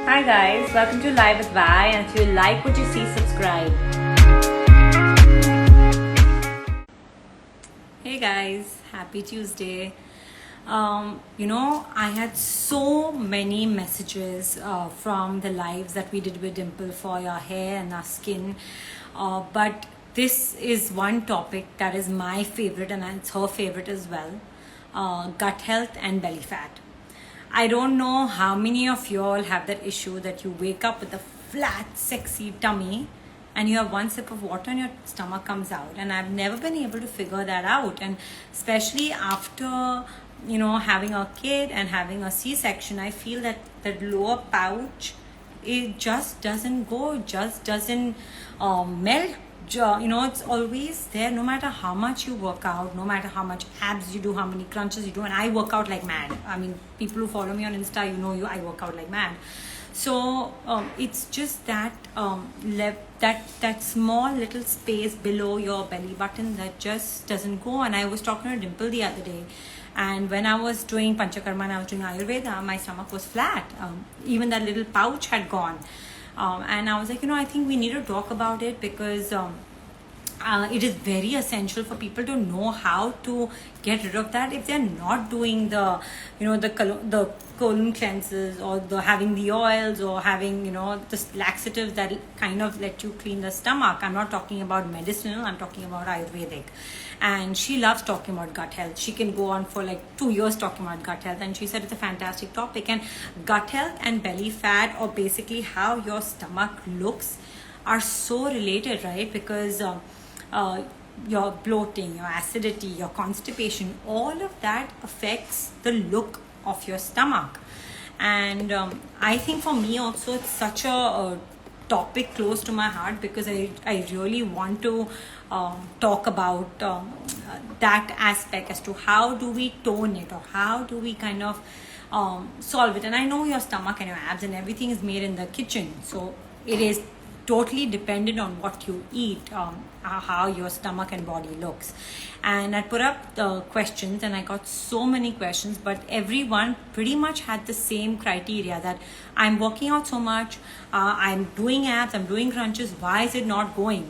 Hi guys, welcome to Live with Vi, and if you like what you see, subscribe. Hey guys, happy Tuesday. I had so many messages from the lives that we did with Dimple for your hair and our skin, but this is one topic that is my favorite and it's her favorite as well, gut health and belly fat. I don't know how many of you all have that issue that you wake up with a flat, sexy tummy and you have one sip of water and your stomach comes out. And I've never been able to figure that out. And especially after, having a kid and having a C-section, I feel that that lower pouch, it just doesn't go, just doesn't melt. It's always there no matter how much you work out, no matter how much abs you do, how many crunches you do. And I work out like mad. I mean, people who follow me on Insta, I work out like mad. So it's just that that small little space below your belly button that just doesn't go. And I was talking to Dimple the other day, and when I was doing Panchakarma and I was doing Ayurveda, my stomach was flat. Even that little pouch had gone. And I was like, I think we need to talk about it because it is very essential for people to know how to get rid of that if they're not doing the colon cleanses or the having the oils or having the laxatives that kind of let you clean the stomach. I'm not talking about medicinal, I'm talking about Ayurvedic. And she loves talking about gut health. She can go on for like 2 years talking about gut health, and she said it's a fantastic topic. And gut health and belly fat, or basically how your stomach looks, are so related, right? Because your bloating, your acidity, your constipation, all of that affects the look of your stomach. And I think for me also it's such a topic close to my heart because I really want to talk about that aspect as to how do we tone it or how do we kind of solve it. And I know your stomach and your abs and everything is made in the kitchen, so it is totally dependent on what you eat, how your stomach and body looks. And I put up the questions and I got so many questions, but everyone pretty much had the same criteria that I'm working out so much, I'm doing abs, I'm doing crunches, why is it not going?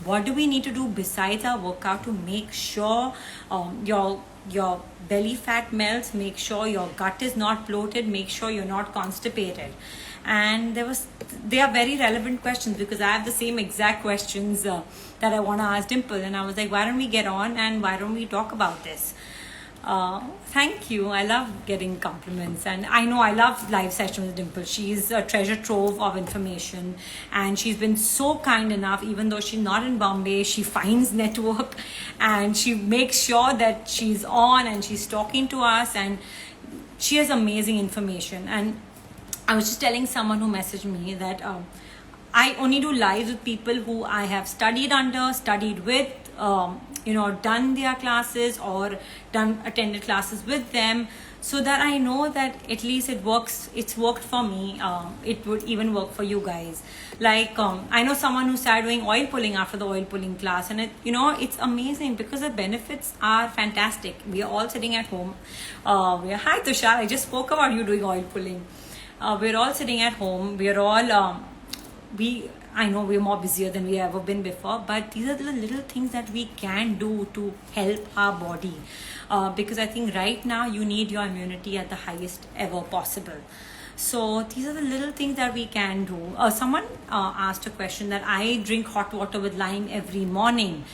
What do we need to do besides our workout to make sure your belly fat melts, make sure your gut is not bloated, make sure you're not constipated? And they are very relevant questions because I have the same exact questions that I want to ask Dimple. And I was like, why don't we get on and why don't we talk about this? Thank you. I love getting compliments, and I know I love live sessions with Dimple. She's a treasure trove of information, and she's been so kind enough, even though she's not in Bombay, she finds network and she makes sure that she's on and she's talking to us, and she has amazing information. And I was just telling someone who messaged me that I only do lives with people who I have studied under, studied with, done their classes or attended classes with them, so that I know that at least it works. It's worked for me. It would even work for you guys. Like I know someone who started doing oil pulling after the oil pulling class, and it's amazing because the benefits are fantastic. We are all sitting at home. Hi Tushar, I just spoke about you doing oil pulling. We're all sitting at home. We're all I know we're more busier than we ever been before, but these are the little things that we can do to help our body, because I think right now you need your immunity at the highest ever possible. So these are the little things that we can do. Someone asked a question that I drink hot water with lime every morning.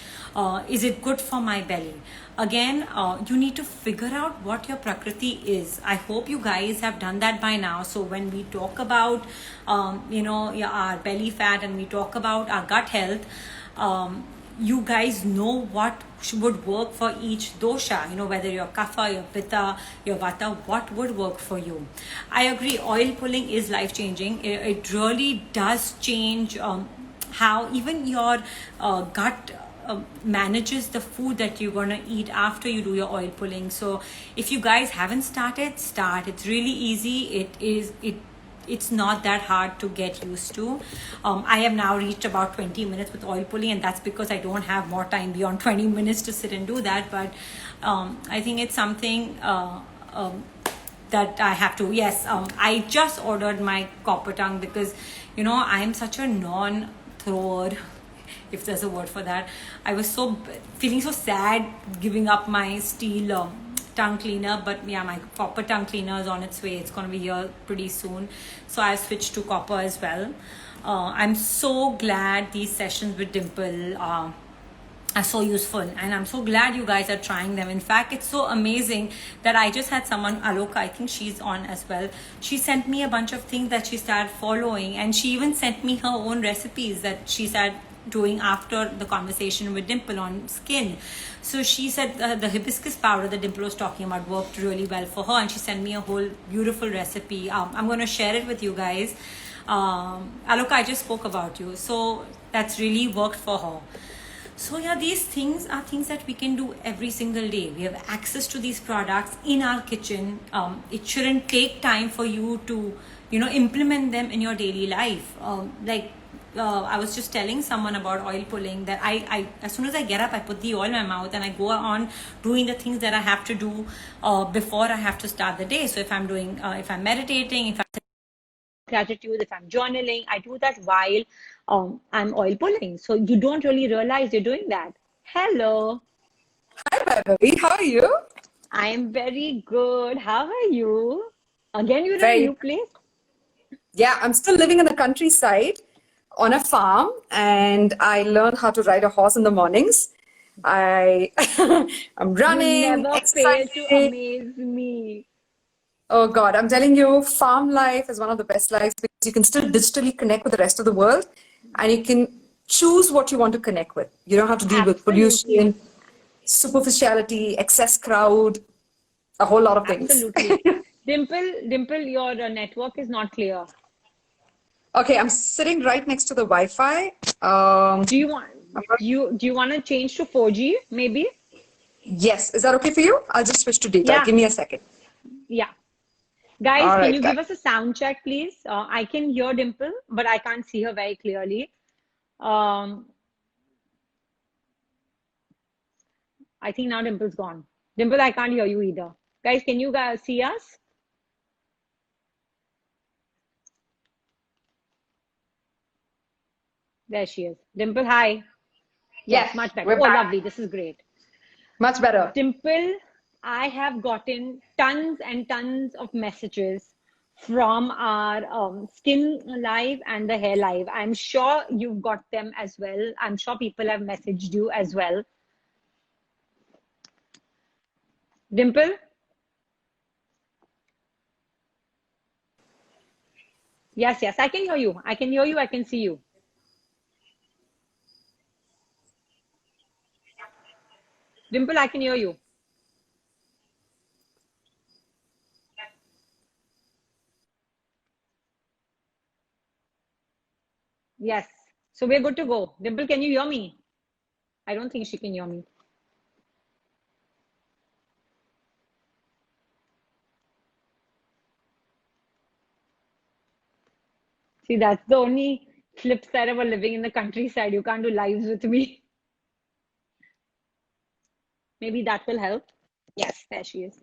Is it good for my belly? Again, you need to figure out what your prakriti is. I hope you guys have done that by now. So when we talk about, our belly fat and we talk about our gut health, you guys know what would work for each dosha, whether you're kapha, your pitta, your vata, what would work for you. I agree, oil pulling is life changing. It really does change how even your gut manages the food that you're going to eat after you do your oil pulling. So if you guys haven't started, start. It's really easy. It's not that hard to get used to. I have now reached about 20 minutes with oil pulling, and that's because I don't have more time beyond 20 minutes to sit and do that. But I think it's something that I have to. Yes, I just ordered my copper tongue because, I'm such a non-thrower, if there's a word for that. I was feeling so sad giving up my steel tongue cleaner, but yeah, my copper tongue cleaner is on its way. It's going to be here pretty soon, so I switched to copper as well. I'm so glad these sessions with Dimple are so useful, and I'm so glad you guys are trying them. In fact, it's so amazing that I just had someone, Aloka, I think she's on as well. She sent me a bunch of things that she started following, and she even sent me her own recipes that she started doing after the conversation with Dimple on skin. So she said the hibiscus powder that Dimple was talking about worked really well for her, and she sent me a whole beautiful recipe. I'm going to share it with you guys. Aloka, I just spoke about you, so that's really worked for her. So yeah, these things are things that we can do every single day. We have access to these products in our kitchen. It shouldn't take time for you to, implement them in your daily life. I was just telling someone about oil pulling, that I as soon as I get up, I put the oil in my mouth and I go on doing the things that I have to do before I have to start the day. So if I'm meditating, if I'm gratitude, if I'm journaling, I do that while I'm oil pulling. So you don't really realize you're doing that. Hello. Hi, Vaibhavi. How are you? I am very good. How are you? Again, you're in a new place? Yeah, I'm still living in the countryside on a farm, and I learned how to ride a horse in the mornings. I'm running, You never fail to exercising. amaze me. Oh God, I'm telling you, farm life is one of the best lives because you can still digitally connect with the rest of the world, and you can choose what you want to connect with. You don't have to deal with Absolutely. pollution, superficiality, excess crowd, a whole lot of things. Absolutely. Dimple, your network is not clear. Okay, I'm sitting right next to the Wi-Fi. Do you want to change to 4G maybe? Yes, is that okay for you? I'll just switch to data. Yeah. Give me a second. Yeah. Guys, All can right, you guys. give us a sound check, please? I can hear Dimple, but I can't see her very clearly. I think now Dimple's gone. Dimple, I can't hear you either. Guys, can you guys see us? There she is. Dimple, hi. Yes, Yes, much better. we're Oh, back. lovely. This is great. Much better. Dimple, I have gotten tons and tons of messages from our skin live and the hair live. I'm sure you've got them as well. I'm sure people have messaged you as well. Dimple? Yes, yes, I can hear you. I can hear you. I can see you. Dimple, I can hear you. Yes. So we're good to go. Dimple, can you hear me? I don't think she can hear me. See, that's the only flip side of living in the countryside. You can't do lives with me. Maybe that will help. Yes, there she is.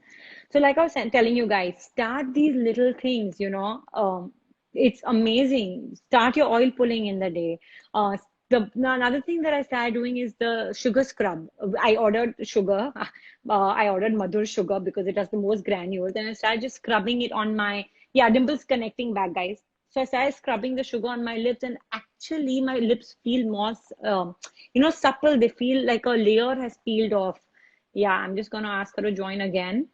So, like I was telling you guys, start these little things, it's amazing. Start your oil pulling in the day. Another thing that I started doing is the sugar scrub. I ordered sugar. I ordered Madhur sugar because it has the most granules, and I started just scrubbing it on my. Yeah, Dimple's connecting back, guys. So I started scrubbing the sugar on my lips, and actually my lips feel more, supple. They feel like a layer has peeled off. Yeah, I'm just gonna ask her to join again.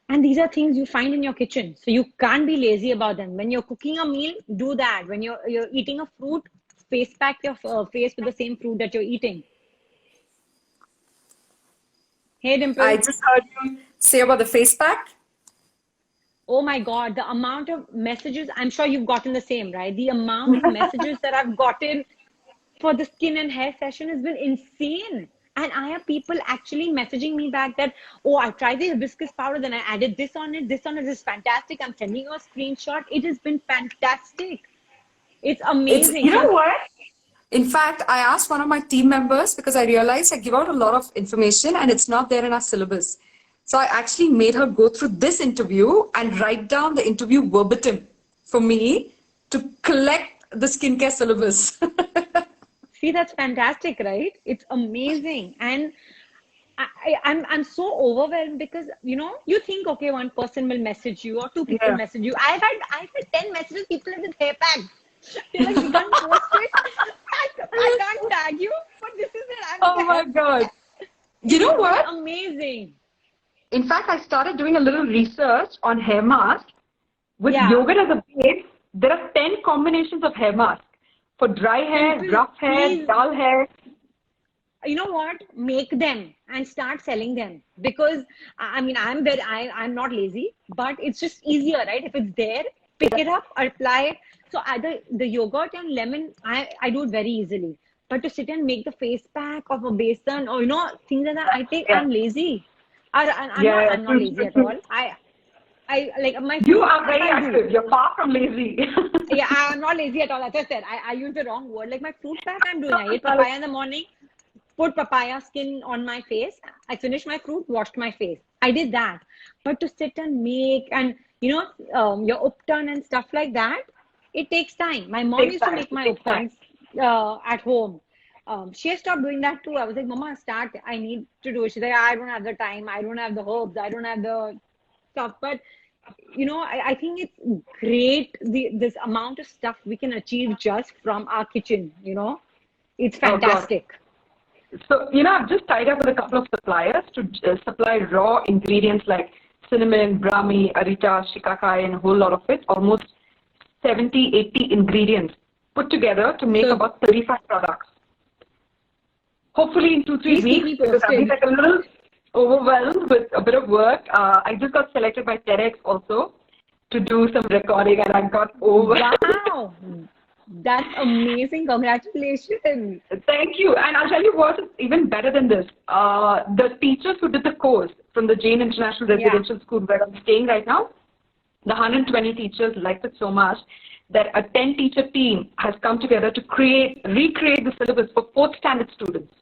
And these are things you find in your kitchen, so you can't be lazy about them. When you're cooking a meal, do that. When you're eating a fruit, face pack your face with the same fruit that you're eating. Hey, I Dimple. just heard you say about the face pack. Oh my God, the amount of messages, I'm sure you've gotten the same, right? The amount of messages that I've gotten for the skin and hair session has been insane. And I have people actually messaging me back that, oh, I tried the hibiscus powder, then I added this on it. This on it is fantastic. I'm sending you a screenshot. It has been fantastic. It's amazing. You know So, what? In fact, I asked one of my team members because I realized I give out a lot of information and it's not there in our syllabus. So I actually made her go through this interview and write down the interview verbatim for me to collect the skincare syllabus. See, that's fantastic, right? It's amazing. And I'm so overwhelmed because you think, okay, one person will message you or two people Yeah. message you. I've had 10 messages, people with hair packs. They're like, we can't post it. I can't tag you, but this is it. Oh my God. You know what? Amazing. In fact, I started doing a little research on hair masks. With Yeah. yogurt as a base, there are 10 combinations of hair masks for dry hair, Simple, rough hair, please. dull hair. You know what? Make them and start selling them, because I mean I'm not lazy, but it's just easier, right? If it's there, pick it up, apply it. So either the yogurt and lemon, I do it very easily. But to sit and make the face pack of a basin or things like that, Yeah. I'm lazy. I'm Yeah, not true, lazy true, at true. all. I like my You fruit are pack, very I do. active. You're far from lazy. Yeah, I'm not lazy at all. As I said, I used the wrong word. Like my fruit pack, I'm doing. I ate papaya in the morning, put papaya skin on my face. I finished my fruit, washed my face. I did that. But to sit and make and your upton and stuff like that, it takes time. My mom Takes used to time. make It my takes time. uptons at home. She has stopped doing that too. I was like, Mama, start. I need to do it. She's like, I don't have the time. I don't have the herbs. I don't have the stuff. But I think it's great this amount of stuff we can achieve just from our kitchen. It's Oh God. fantastic. So, I've just tied up with a couple of suppliers to supply raw ingredients like cinnamon, brahmi, arita, shikakai, and a whole lot of it, almost 70, 80 ingredients put together to make So- about 35 products. Hopefully in 2-3 Please keep weeks, me because I've been posted. like a little overwhelmed with a bit of work. I just got selected by TEDx also to do some recording, and I got overwhelmed. Wow, that's amazing. Congratulations. Thank you. And I'll tell you what is even better than this. The teachers who did the course from the Jain International Residential School where I'm staying right now, the 120 teachers liked it so much that a 10-teacher team has come together to recreate the syllabus for 4th standard students.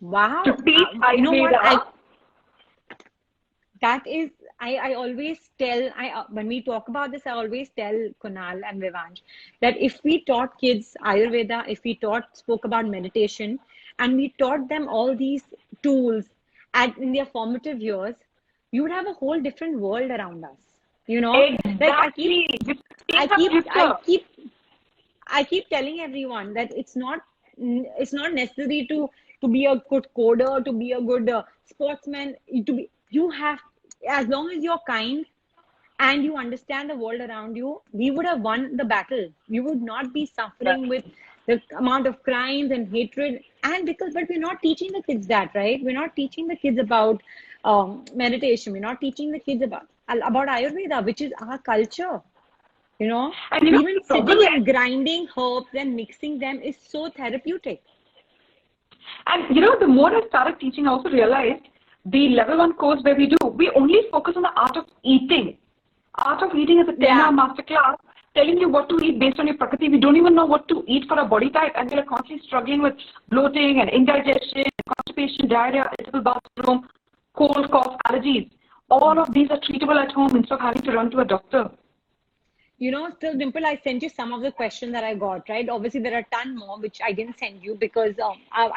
Wow. To teach You know what? Ayurveda. That is, I always tell, when we talk about this, I always tell Kunal and Vivansh that if we taught kids Ayurveda, if we spoke about meditation, and we taught them all these tools in their formative years, you would have a whole different world around us. Exactly. I keep telling everyone that it's not necessary to be a good coder, to be a good sportsman. You have, as long as you're kind and you understand the world around you, we would have won the battle. We would not be suffering with the amount of crimes and hatred. But we're not teaching the kids that, right? We're not teaching the kids about meditation. We're not teaching the kids about Ayurveda, which is our culture. And Even the problem sitting and grinding herbs and mixing them is so therapeutic. And the more I started teaching, I also realized the level 1 course where we only focus on the art of eating. Art of eating is a 10-hour masterclass telling you what to eat based on your prakriti. We don't even know what to eat for our body type, and we're constantly struggling with bloating and indigestion, constipation, diarrhea, irritable bowel syndrome, cold, cough, allergies. All of these are treatable at home instead of having to run to a doctor. Still, Dimple, I sent you some of the questions that I got, right? Obviously, there are a ton more, which I didn't send you because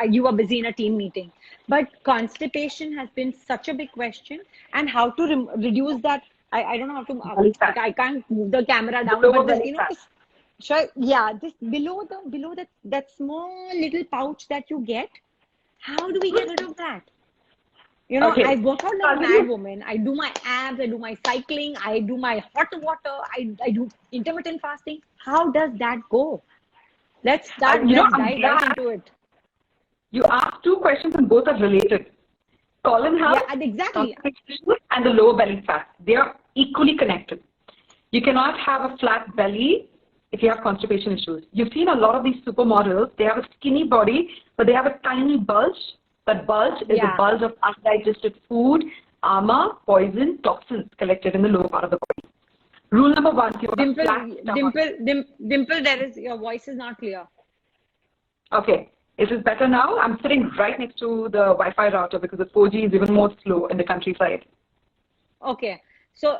you were busy in a team meeting. But constipation has been such a big question, and how to reduce that. I don't know how to, I can't move the camera down, but this, this below that small little pouch that you get, how do we get rid of that? I work out like a mad woman. I do my abs, I do my cycling, I do my hot water, I do intermittent fasting. How does that go? Let's dive right into it. You asked 2 questions and both are related. Colon health, exactly. And the lower belly fat. They are equally connected. You cannot have a flat belly if you have constipation issues. You've seen a lot of these supermodels. They have a skinny body, but they have a tiny bulge. That bulge is a bulge of undigested food, ama, poison, toxins collected in the lower part of the body. Rule number 1, if you have a flat stomach. Dimple, your voice is not clear. Okay. Is this better now? I'm sitting right next to the Wi-Fi router because the 4G is even more slow in the countryside. Okay. So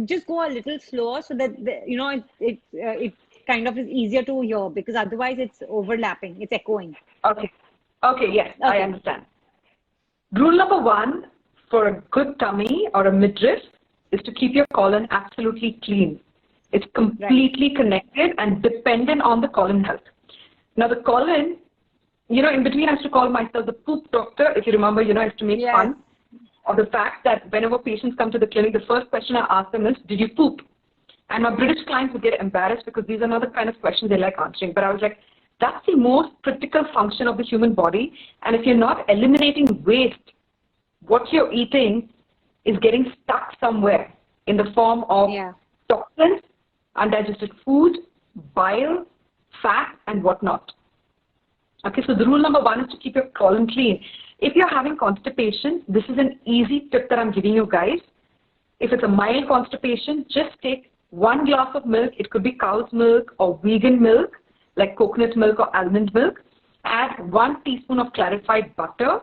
just go a little slower so that it kind of is easier to hear, because otherwise it's overlapping, it's echoing. Okay. Okay, yes, I Okay. understand. Rule number 1 for a good tummy or a midriff is to keep your colon absolutely clean. It's completely connected and dependent on the colon health. Now the colon, in between I used to call myself the poop doctor. If you remember, I used to make fun of the fact that whenever patients come to the clinic, the first question I ask them is, did you poop? And my British clients would get embarrassed because these are not the kind of questions they like answering. But I was like, that's the most critical function of the human body. And if you're not eliminating waste, what you're eating is getting stuck somewhere in the form of toxins, undigested food, bile, fat, and whatnot. Okay, so the rule number 1 is to keep your colon clean. If you're having constipation, this is an easy tip that I'm giving you guys. If it's a mild constipation, just take 1 glass of milk. It could be cow's milk or vegan milk, like coconut milk or almond milk. Add 1 teaspoon of clarified butter,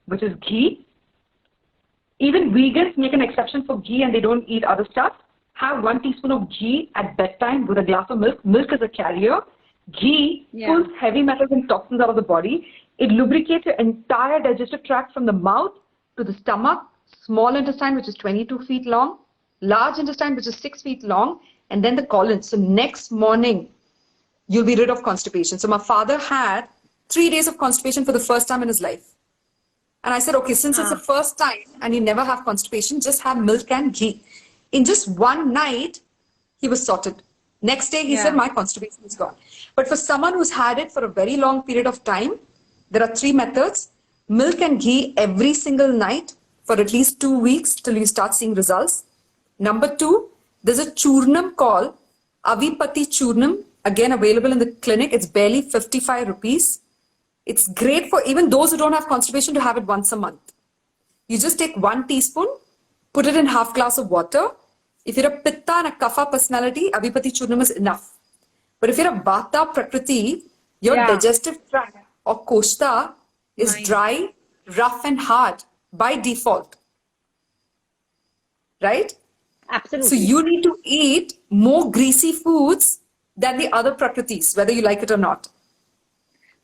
which is ghee. Even vegans make an exception for ghee and they don't eat other stuff. Have 1 teaspoon of ghee at bedtime with a glass of milk. Milk is a carrier. Ghee pulls heavy metals and toxins out of the body. It lubricates your entire digestive tract from the mouth to the stomach, small intestine, which is 22 feet long, large intestine, which is 6 feet long, and then the colon. So next morning, you'll be rid of constipation. So my father had 3 days of constipation for the first time in his life. And I said, okay, since it's the first time and you never have constipation, just have milk and ghee. In just 1 night, he was sorted. Next day, he said, my constipation is gone. But for someone who's had it for a very long period of time, there are 3 methods. Milk and ghee every single night for at least 2 weeks till you start seeing results. Number 2, there's a churnam called Avipati Churnam, again available in the clinic. It's barely 55 rupees. It's great for even those who don't have constipation to have it once a month. You just take 1 teaspoon, put it in half glass of water. If you're a Pitta and a Kapha personality, Avipati Churnam is enough. But if you're a Vata Prakriti, your digestive tract or koshta is dry, rough and hard by default. Right? Absolutely. So you need to eat more greasy foods than the other Prakritis, whether you like it or not.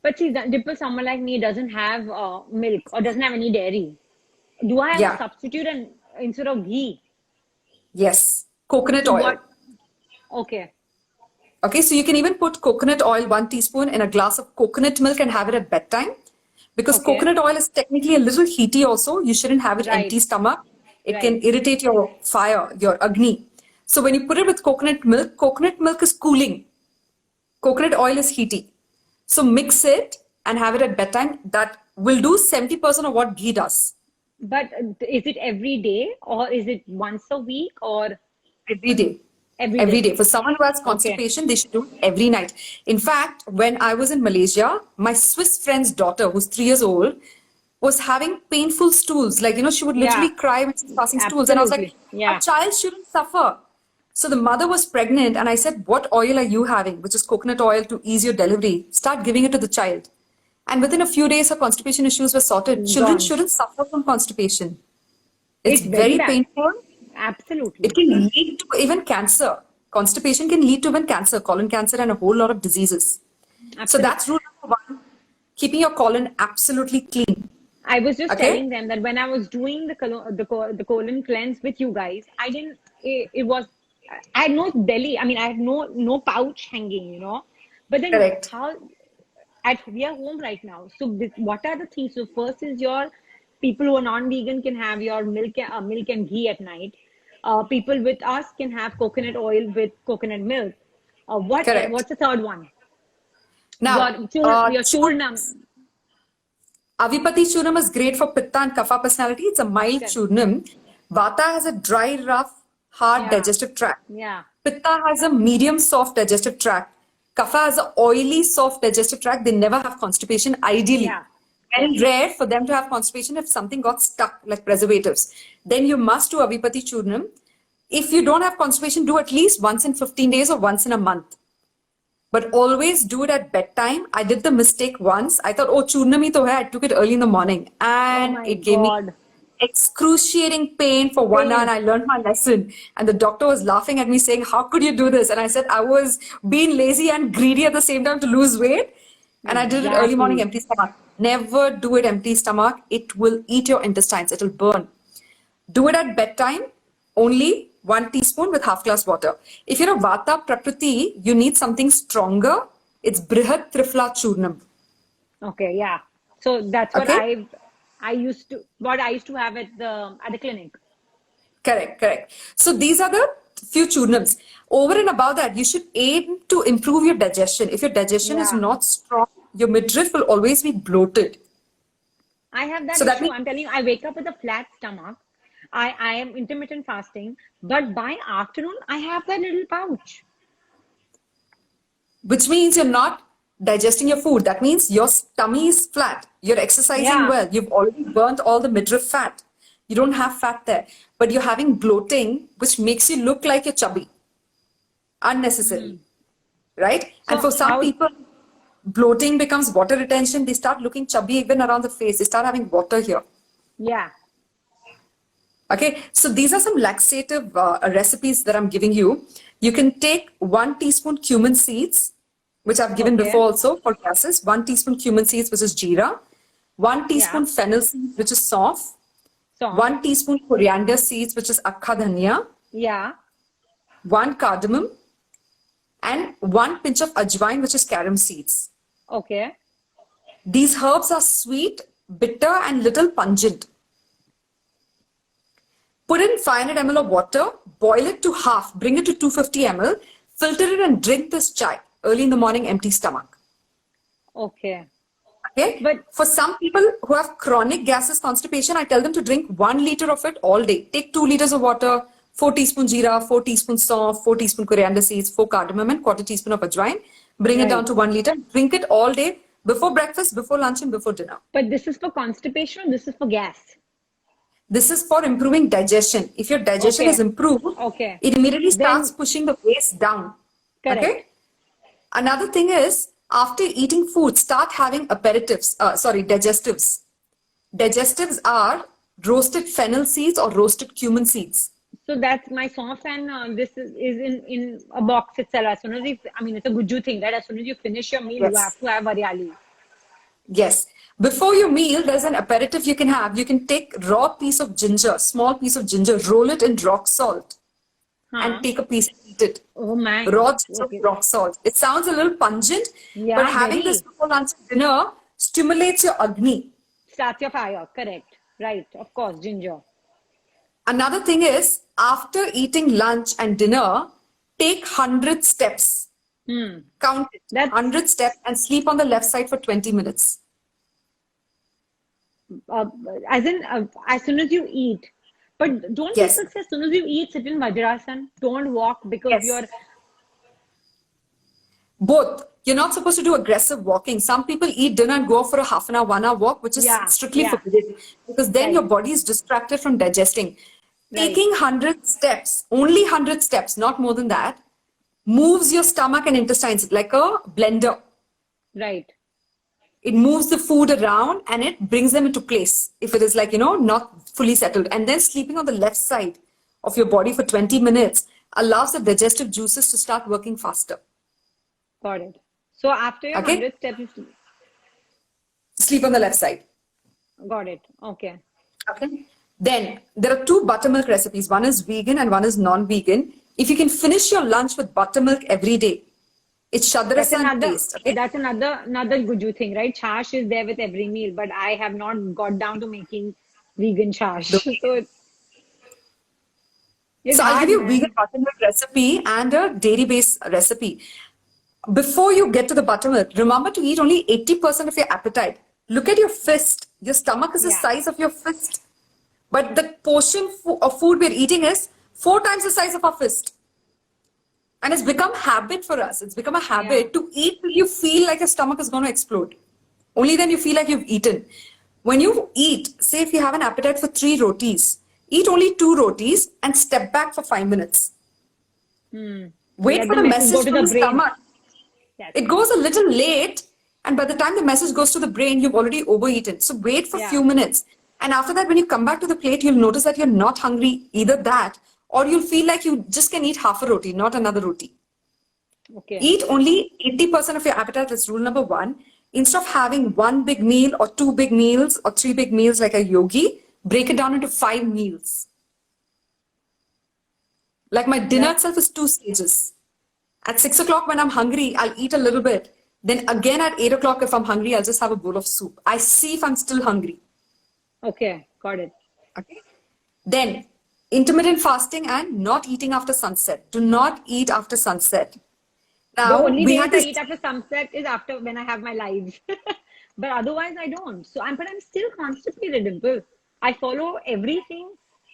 But see, Dimple, someone like me doesn't have milk or doesn't have any dairy. Do I have a substitute instead of ghee? Yes, coconut oil. Okay. Okay, so you can even put coconut oil, 1 teaspoon in a glass of coconut milk and have it at bedtime. Because coconut oil is technically a little heaty also. You shouldn't have it empty stomach. It can irritate your fire, your Agni. So when you put it with coconut milk is cooling. Coconut oil is heaty. So mix it and have it at bedtime. That will do 70% of what ghee does. But is it every day or is it once a week or? Every day. Every day. For someone who has constipation, they should do it every night. In fact, when I was in Malaysia, my Swiss friend's daughter, who's 3 years old, was having painful stools. Like, she would literally cry when she was passing stools. And I was like, a child shouldn't suffer. So the mother was pregnant and I said, what oil are you having? Which is coconut oil to ease your delivery. Start giving it to the child. And within a few days, her constipation issues were sorted. Children shouldn't suffer from constipation. It's very painful. Absolutely. It can lead to even cancer. Constipation can lead to even cancer, colon cancer, and a whole lot of diseases. Absolutely. So that's rule number 1, keeping your colon absolutely clean. I was just telling them that when I was doing the colon cleanse with you guys, I had no belly. I mean, I had no pouch hanging, But then we are home right now. So what are the things? So first is your people who are non-vegan can have your milk and ghee at night. People with us can have coconut oil with coconut milk. What's the third one? Now, your churnam. Avipati Churnam is great for Pitta and Kapha personality. It's a mild churnam. Vata has a dry, rough, hard digestive tract. Pitta has a medium, soft digestive tract. Kapha has an oily, soft digestive tract. They never have constipation, ideally. Very rare for them to have constipation if something got stuck, like preservatives. Then you must do Avipati Churnam. If you don't have constipation, do at least once in 15 days or once in a month. But always do it at bedtime. I did the mistake once. I thought, oh, churnami to hai. I took it early in the morning, Oh and my it gave me God. excruciating pain for 1 hour. And I learned my lesson. And the doctor was laughing at me, saying, "How could you do this?" And I said, "I was being lazy and greedy at the same time to lose weight." And I did it early morning, Exactly. empty stomach. Never do it empty stomach. It will eat your intestines. It will burn. Do it at bedtime, only 1 teaspoon with half glass water. If you're a Vata Prakriti, you need something stronger. It's Brihat Trifla Churnam. Okay, yeah. So that's what Okay? I used to have at the clinic. Correct. So these are the few churnams. Over and above that, you should aim to improve your digestion. If your digestion is Yeah. not strong, your midriff will always be bloated. I have that So that issue. means, I'm telling you, I wake up with a flat stomach. I am intermittent fasting, but by afternoon I have that little pouch. which means you're not digesting your food. That means your tummy is flat. You're exercising Yeah. well. You've already burnt all the midriff fat. You don't have fat there, but you're having bloating, which makes you look like you're chubby unnecessarily, right? And So for some how? people, bloating becomes water retention. They start looking chubby even around the face. They start having water here. Yeah. Okay, so these are some laxative recipes that I'm giving you. You can take 1 teaspoon cumin seeds, which I've given Okay. before also for gases. 1 teaspoon cumin seeds, which is jeera. One Yeah. teaspoon fennel seeds, which is saunf. So 1 teaspoon coriander seeds, which is akkha dhania. yeah. 1 cardamom, and 1 pinch of ajwain, which is carom seeds. Okay. These herbs are sweet, bitter, and little pungent. Put in 500 ml of water, boil it to half, bring it to 250 ml, filter it and drink this chai early in the morning, empty stomach. Okay. Okay? But For some people who have chronic gases, constipation, I tell them to drink 1 liter of it all day. Take 2 liters of water, 4 teaspoon jeera, 4 teaspoon saunf, 4 teaspoon coriander seeds, 4 cardamom, and quarter teaspoon of ajwain. Bring it down right. to 1 liter. Drink it all day before breakfast, before lunch, and before dinner. But this is for constipation or this is for gas? This is for improving digestion. If your digestion Okay. is improved, Okay. it immediately starts Then pushing the waist down. correct. Okay? Another thing is, after eating food, start having aperitifs, digestives. Digestives are roasted fennel seeds or roasted cumin seeds. So that's my saunf, and this is in a box itself. As soon as I mean, it's a guju thing, right? As soon as you finish your meal, you Yes. have to have variali. Yes. Before your meal, there's an aperitif you can have. You can take raw piece of ginger, small piece of ginger, roll it in rock salt, Huh? and take a piece and eat it. Oh my. Raw ginger, Okay. rock salt. It sounds a little pungent, Yeah, but having very. this before lunch and dinner stimulates your Agni. Starts your fire. Correct. Right. Of course, ginger. Another thing is, after eating lunch and dinner, take 100 steps. Count it. That's 100 steps and sleep on the left side for 20 minutes. uh, as in as soon as you eat. But don't Yes. people say as soon as you eat, sit in Vajrasan? Don't walk because Yes. you're Both. You're not supposed to do aggressive walking. Some people eat dinner and go for a half an hour, 1 hour walk, which is yeah, strictly yeah, forbidden because then your right, body is distracted from digesting. right, Taking 100 steps, only 100 steps, not more than that, moves your stomach and intestines like a blender. right. It moves the food around and it brings them into place if it is like, not fully settled. And then sleeping on the left side of your body for 20 minutes allows the digestive juices to start working faster. Got it. So after your Okay? 100 steps, Sleep on the left side. got it. Okay. Okay. Then there are 2 buttermilk recipes. One is vegan and one is non-vegan. If you can finish your lunch with buttermilk every day, it's That's shadrasa in another taste. Okay. that's another guju thing, right? Chash is there with every meal, but I have not got down to making vegan chash. So it's So I'll hard, give you a man. vegan buttermilk recipe and a dairy-based recipe. Before you get to the buttermilk, remember to eat only 80% of your appetite. Look at your fist. Your stomach is the Yeah. size of your fist. But the portion of food we're eating is 4 times the size of our fist. And it's become habit for us. It's become a habit to eat till you feel like your stomach is going to explode. Only then you feel like you've eaten. When you eat, say if you have an appetite for 3 rotis, eat only 2 rotis and step back for 5 minutes. Wait Let for the the message go message to from the the brain. stomach. Yes. It goes a little late, and by the time the message goes to the brain, you've already overeaten. So wait for a Yeah. few minutes. And after that, when you come back to the plate, you'll notice that you're not hungry, either that, or you'll feel like you just can eat half a roti, not another roti. Okay. Eat only 80% of your appetite. That's rule number one. Instead of having one big meal or two big meals or three big meals like a yogi, break it down into 5 meals. Like my dinner itself is 2 stages. At 6 o'clock when I'm hungry, I'll eat a little bit. Then again at 8 o'clock, if I'm hungry, I'll just have a bowl of soup. I see if I'm still hungry. Okay. Got it. Okay. Then intermittent fasting and not eating after sunset. Do not eat after sunset. The Now only we days had I this. eat after sunset is after when I have my lives. But otherwise I don't. But I'm still constipated, Dimple. I follow everything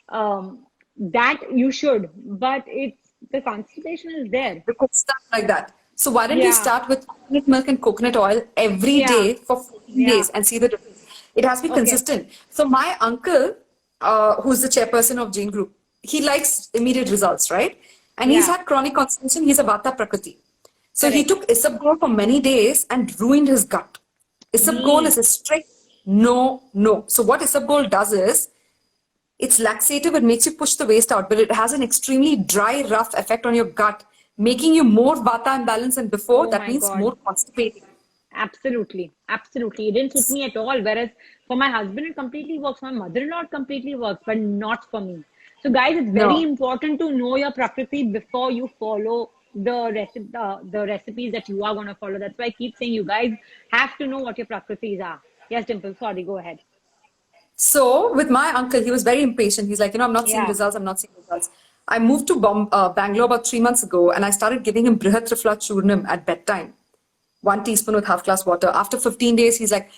that you should, but the constipation is there. We could start like that. So why don't we Yeah. start with coconut milk and coconut oil every Yeah. day for 14 Yeah. days and see the difference. It has to be Okay. consistent. So my uncle, who's the chairperson of Jain Group, he likes immediate results, right? And he's Yeah. had chronic constipation. He's a Vata Prakriti. So he Correct. took Isabgol for many days and ruined his gut. Isabgol is a strict no, no. So what Isabgol does is, it's laxative, it makes you push the waste out, but it has an extremely dry, rough effect on your gut, making you more vata imbalance than before. Oh That my means God. more constipated. Absolutely. Absolutely. It didn't suit me at all. Whereas for my husband, it completely works. My mother-in-law, it completely works, but not for me. So, guys, it's very No. important to know your prakriti before you follow the recipes that you are going to follow. That's why I keep saying you guys have to know what your prakritis are. Yes, Dimple, sorry, go ahead. So with my uncle, he was very impatient. He's like, I'm not seeing Yeah. results. I'm not seeing results. I moved to Bangalore about 3 months ago, and I started giving him Brihat Trifla Churnam at bedtime, 1 teaspoon with half glass water. After 15 days, he's like,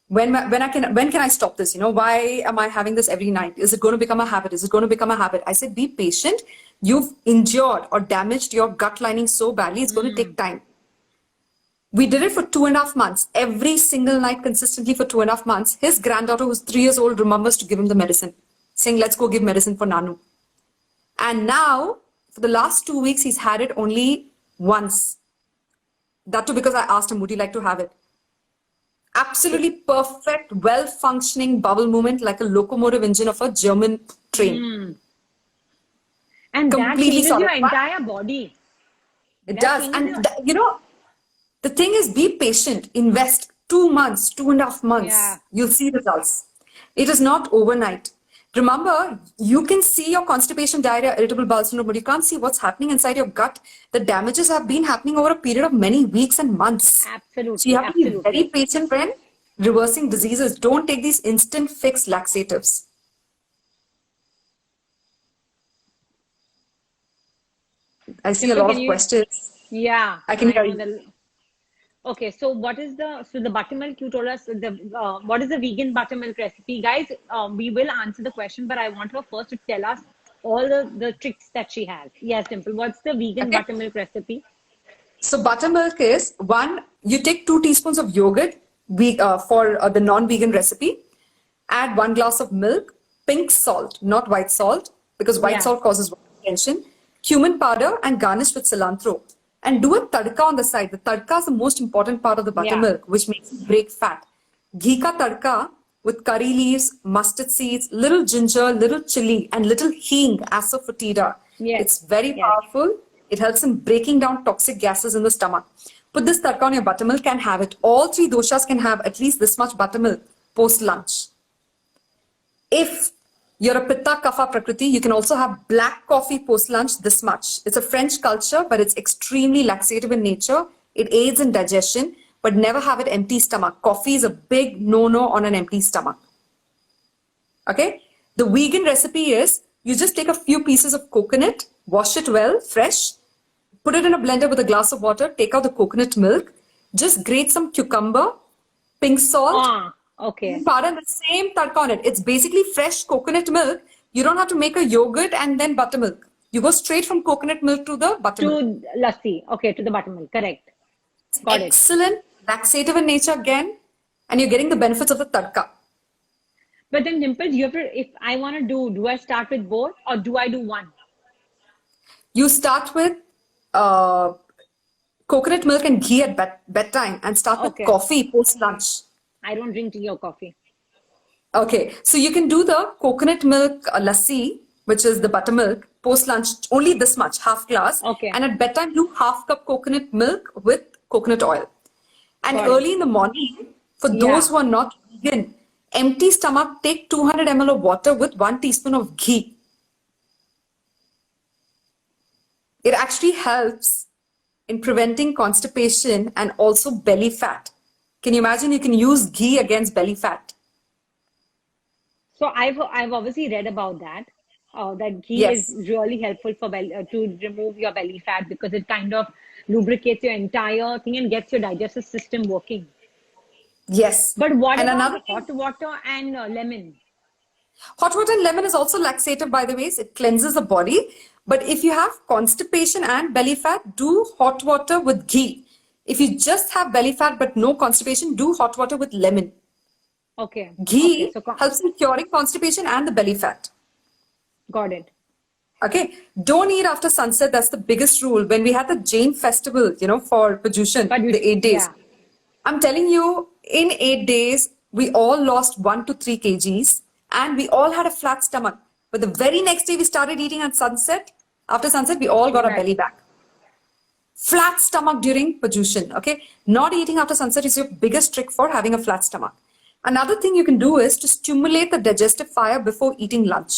when can I stop this? Why am I having this every night? Is it going to become a habit? Is it going to become a habit? I said, be patient. You've injured or damaged your gut lining so badly, it's going to take time. We did it for 2.5 months, every single night consistently for 2.5 months. His granddaughter, who's 3 years old, remembers to give him the medicine, saying, let's go give medicine for Nanu. And now, for the last 2 weeks, he's had it only once. That too because I asked him, would you like to have it? Absolutely perfect, well-functioning bowel movement like a locomotive engine of a German train. And that Completely changes your solid. entire body. It That does. changes And your- the thing is, be patient. Invest 2 months, 2.5 months. Yeah. You'll see results. It is not overnight. Remember, you can see your constipation, diarrhea, irritable bowel syndrome, but you can't see what's happening inside your gut. The damages have been happening over a period of many weeks and months. Absolutely. So you have to be Absolutely. very patient when reversing diseases. Don't take these instant fix laxatives. I see a Simple, lot can of you- questions. Yeah. I can hear know you. the- Okay, so what is the buttermilk? You told us what is the vegan buttermilk recipe, guys? We will answer the question, but I want her first to tell us all the tricks that she has. Yes, Dimple. What's the vegan Okay. buttermilk recipe? So buttermilk is you take 2 teaspoons of yogurt for the non-vegan recipe, add 1 glass of milk, pink salt, not white salt, because white Yeah. salt causes retention, cumin powder, and garnish with cilantro. And do a tadka on the side. The tadka is the most important part of the buttermilk, which makes it break fat. Ghee ka tadka with curry leaves, mustard seeds, little ginger, little chili, and little hing, asafoetida. Yes. It's very Yes. powerful. It helps in breaking down toxic gases in the stomach. Put this tadka on your buttermilk and have it. All 3 doshas can have at least this much buttermilk post lunch. If you're a Pitta Kapha Prakriti, you can also have black coffee post lunch this much. It's a French culture, but it's extremely laxative in nature. It aids in digestion, but never have it empty stomach. Coffee is a big no-no on an empty stomach. Okay? The vegan recipe is you just take a few pieces of coconut, wash it well, fresh, put it in a blender with a glass of water, take out the coconut milk, just grate some cucumber, pink salt, Okay. powder, and the same tadka on it. It's basically fresh coconut milk. You don't have to make a yogurt and then buttermilk. You go straight from coconut milk to the buttermilk. To lassi. Okay, to the buttermilk. Correct. Got it. Excellent, laxative in nature again, and you're getting the benefits of the tadka. But then, Dimple, if I want to do I start with both or do I do one? You start with coconut milk and ghee at bedtime and start with Okay. coffee post lunch. I don't drink tea or coffee. Okay, so you can do the coconut milk lassi, which is the buttermilk, post lunch, only this much, half glass. Okay. And at bedtime, do half cup coconut milk with coconut oil. And Got it. early in the morning, for Yeah. those who are not vegan, empty stomach, take 200 ml of water with 1 teaspoon of ghee. It actually helps in preventing constipation and also belly fat. Can you imagine you can use ghee against belly fat? So I've obviously read about that. That ghee Yes. is really helpful for to remove your belly fat because it kind of lubricates your entire thing and gets your digestive system working. Yes. But what And about another thing, hot water and lemon? hot water and lemon is also laxative, by the way. It cleanses the body. But if you have constipation and belly fat, do hot water with ghee. If you just have belly fat but no constipation, do hot water with lemon. Okay. Ghee Okay. So helps in curing constipation and the belly fat. got it. Okay, don't eat after sunset. That's the biggest rule. When we had the Jain festival, for Pajushan, But the 8 days, yeah. I'm telling you, in 8 days, we all lost 1 to 3 kgs and we all had a flat stomach. But the very next day we started eating at sunset. After sunset, we all got our Right. belly back. Flat stomach during Pajushan, okay? Not eating after sunset is your biggest trick for having a flat stomach. Another thing you can do is to stimulate the digestive fire before eating lunch.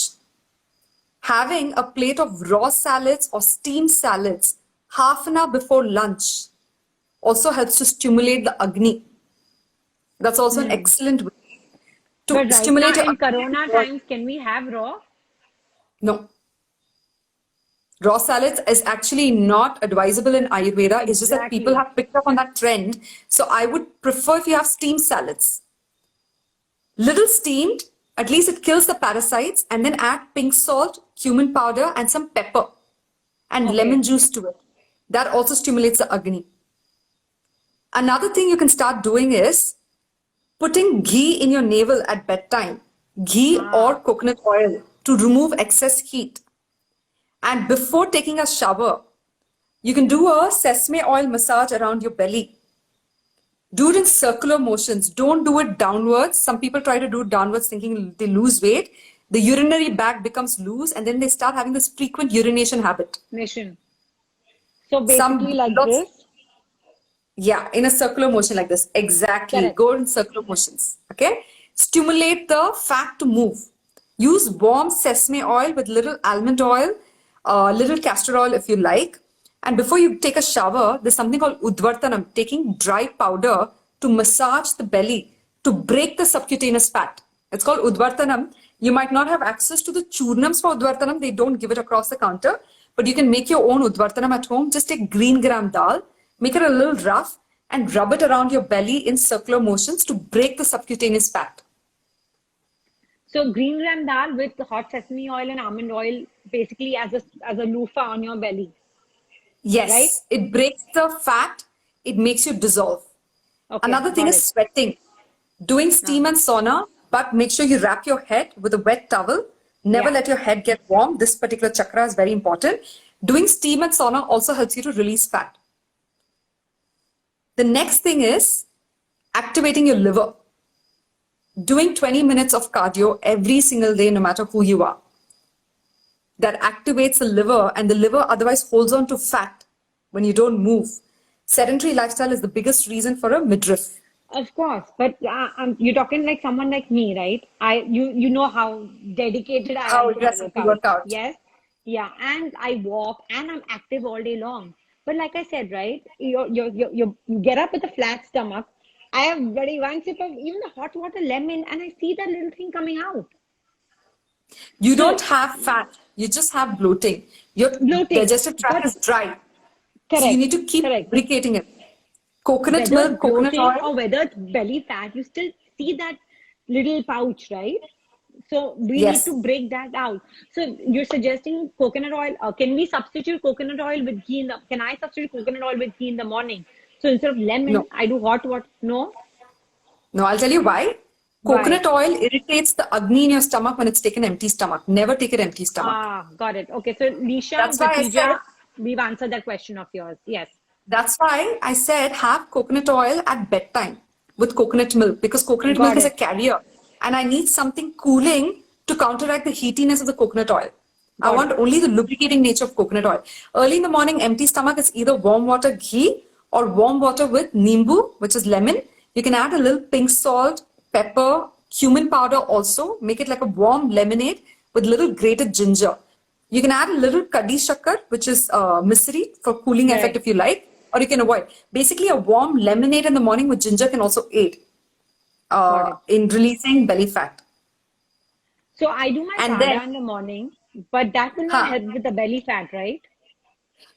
Having a plate of raw salads or steamed salads half an hour before lunch also helps to stimulate the Agni. That's also an excellent way to But right stimulate now your in Corona times, can we have raw? No. Raw salads is actually not advisable in Ayurveda. It's just that people Exactly. have picked up on that trend. So I would prefer if you have steamed salads. Little steamed, at least it kills the parasites, and then add pink salt, cumin powder, and some pepper and Okay. lemon juice to it. That also stimulates the Agni. Another thing you can start doing is putting ghee in your navel at bedtime, ghee or coconut oil to remove excess heat. And before taking a shower, you can do a sesame oil massage around your belly. Do it in circular motions. Don't do it downwards. Some people try to do it downwards thinking they lose weight. The urinary bag becomes loose and then they start having this frequent urination habit. Mission. So Some basically like lots- this. Yeah, in a circular motion like this. Exactly. Correct. Go in circular motions. Okay. Stimulate the fat to move. Use warm sesame oil with little almond oil, little castor oil if you like. And before you take a shower, there's something called Udvartanam, taking dry powder to massage the belly to break the subcutaneous fat. It's called Udvartanam. You might not have access to the churnams for Udvartanam. They don't give it across the counter. But you can make your own Udvartanam at home. Just take green gram dal, make it a little rough, and rub it around your belly in circular motions to break the subcutaneous fat. So green gram dal with hot sesame oil and almond oil basically as a loofah on your belly. Yes, Right? it breaks the fat. It makes you dissolve. Okay. Another thing got is it. sweating. Doing steam and sauna, but make sure you wrap your head with a wet towel. Never Yeah. let your head get warm. This particular chakra is very important. Doing steam and sauna also helps you to release fat. The next thing is activating your liver. Doing 20 minutes of cardio every single day, no matter who you are. That activates the liver, and the liver otherwise holds on to fat when you don't move. Sedentary lifestyle is the biggest reason for a midriff. Of course, but you're talking like someone like me, right? You know how dedicated I How am to my aggressive you work out. Yes, yeah, and I walk and I'm active all day long. But like I said, right, you get up with a flat stomach. I have very one sip of even the hot water lemon, and I see that little thing coming out. You don't have fat, you just have bloating. Your Bloating, digestive tract but- is dry. So Correct. you need to keep Correct. lubricating it. Coconut Whether milk, it's coconut bloating oil. or whether it's belly fat, you still see that little pouch, right? So we Yes. need to break that out. So you're suggesting coconut oil. Can we substitute coconut oil with ghee in the? Can I substitute coconut oil with ghee in the morning? So instead of lemon, No. I do hot water. No. No, I'll tell you why. Why? Coconut oil irritates the Agni in your stomach when it's taken empty stomach. Never take it empty stomach. Ah, got it. Okay. So Lisha, That's why I Khatija, said- we've answered that question of yours. Yes. That's why I said have coconut oil at bedtime with coconut milk because coconut milk Got is a it. carrier and I need something cooling to counteract the heatiness of the coconut oil. I Got want it. only the lubricating nature of coconut oil. Early in the morning, empty stomach is either warm water ghee or warm water with nimbu, which is lemon. You can add a little pink salt, pepper, cumin powder also. Make it like a warm lemonade with little grated ginger. You can add a little kaddi shakkar, which is misri for cooling effect Right. if you like, or you can avoid. Basically, a warm lemonade in the morning with ginger can also aid Got it. in releasing belly fat. So I do my And then, kada in the morning, but that will not huh, help with the belly fat, right?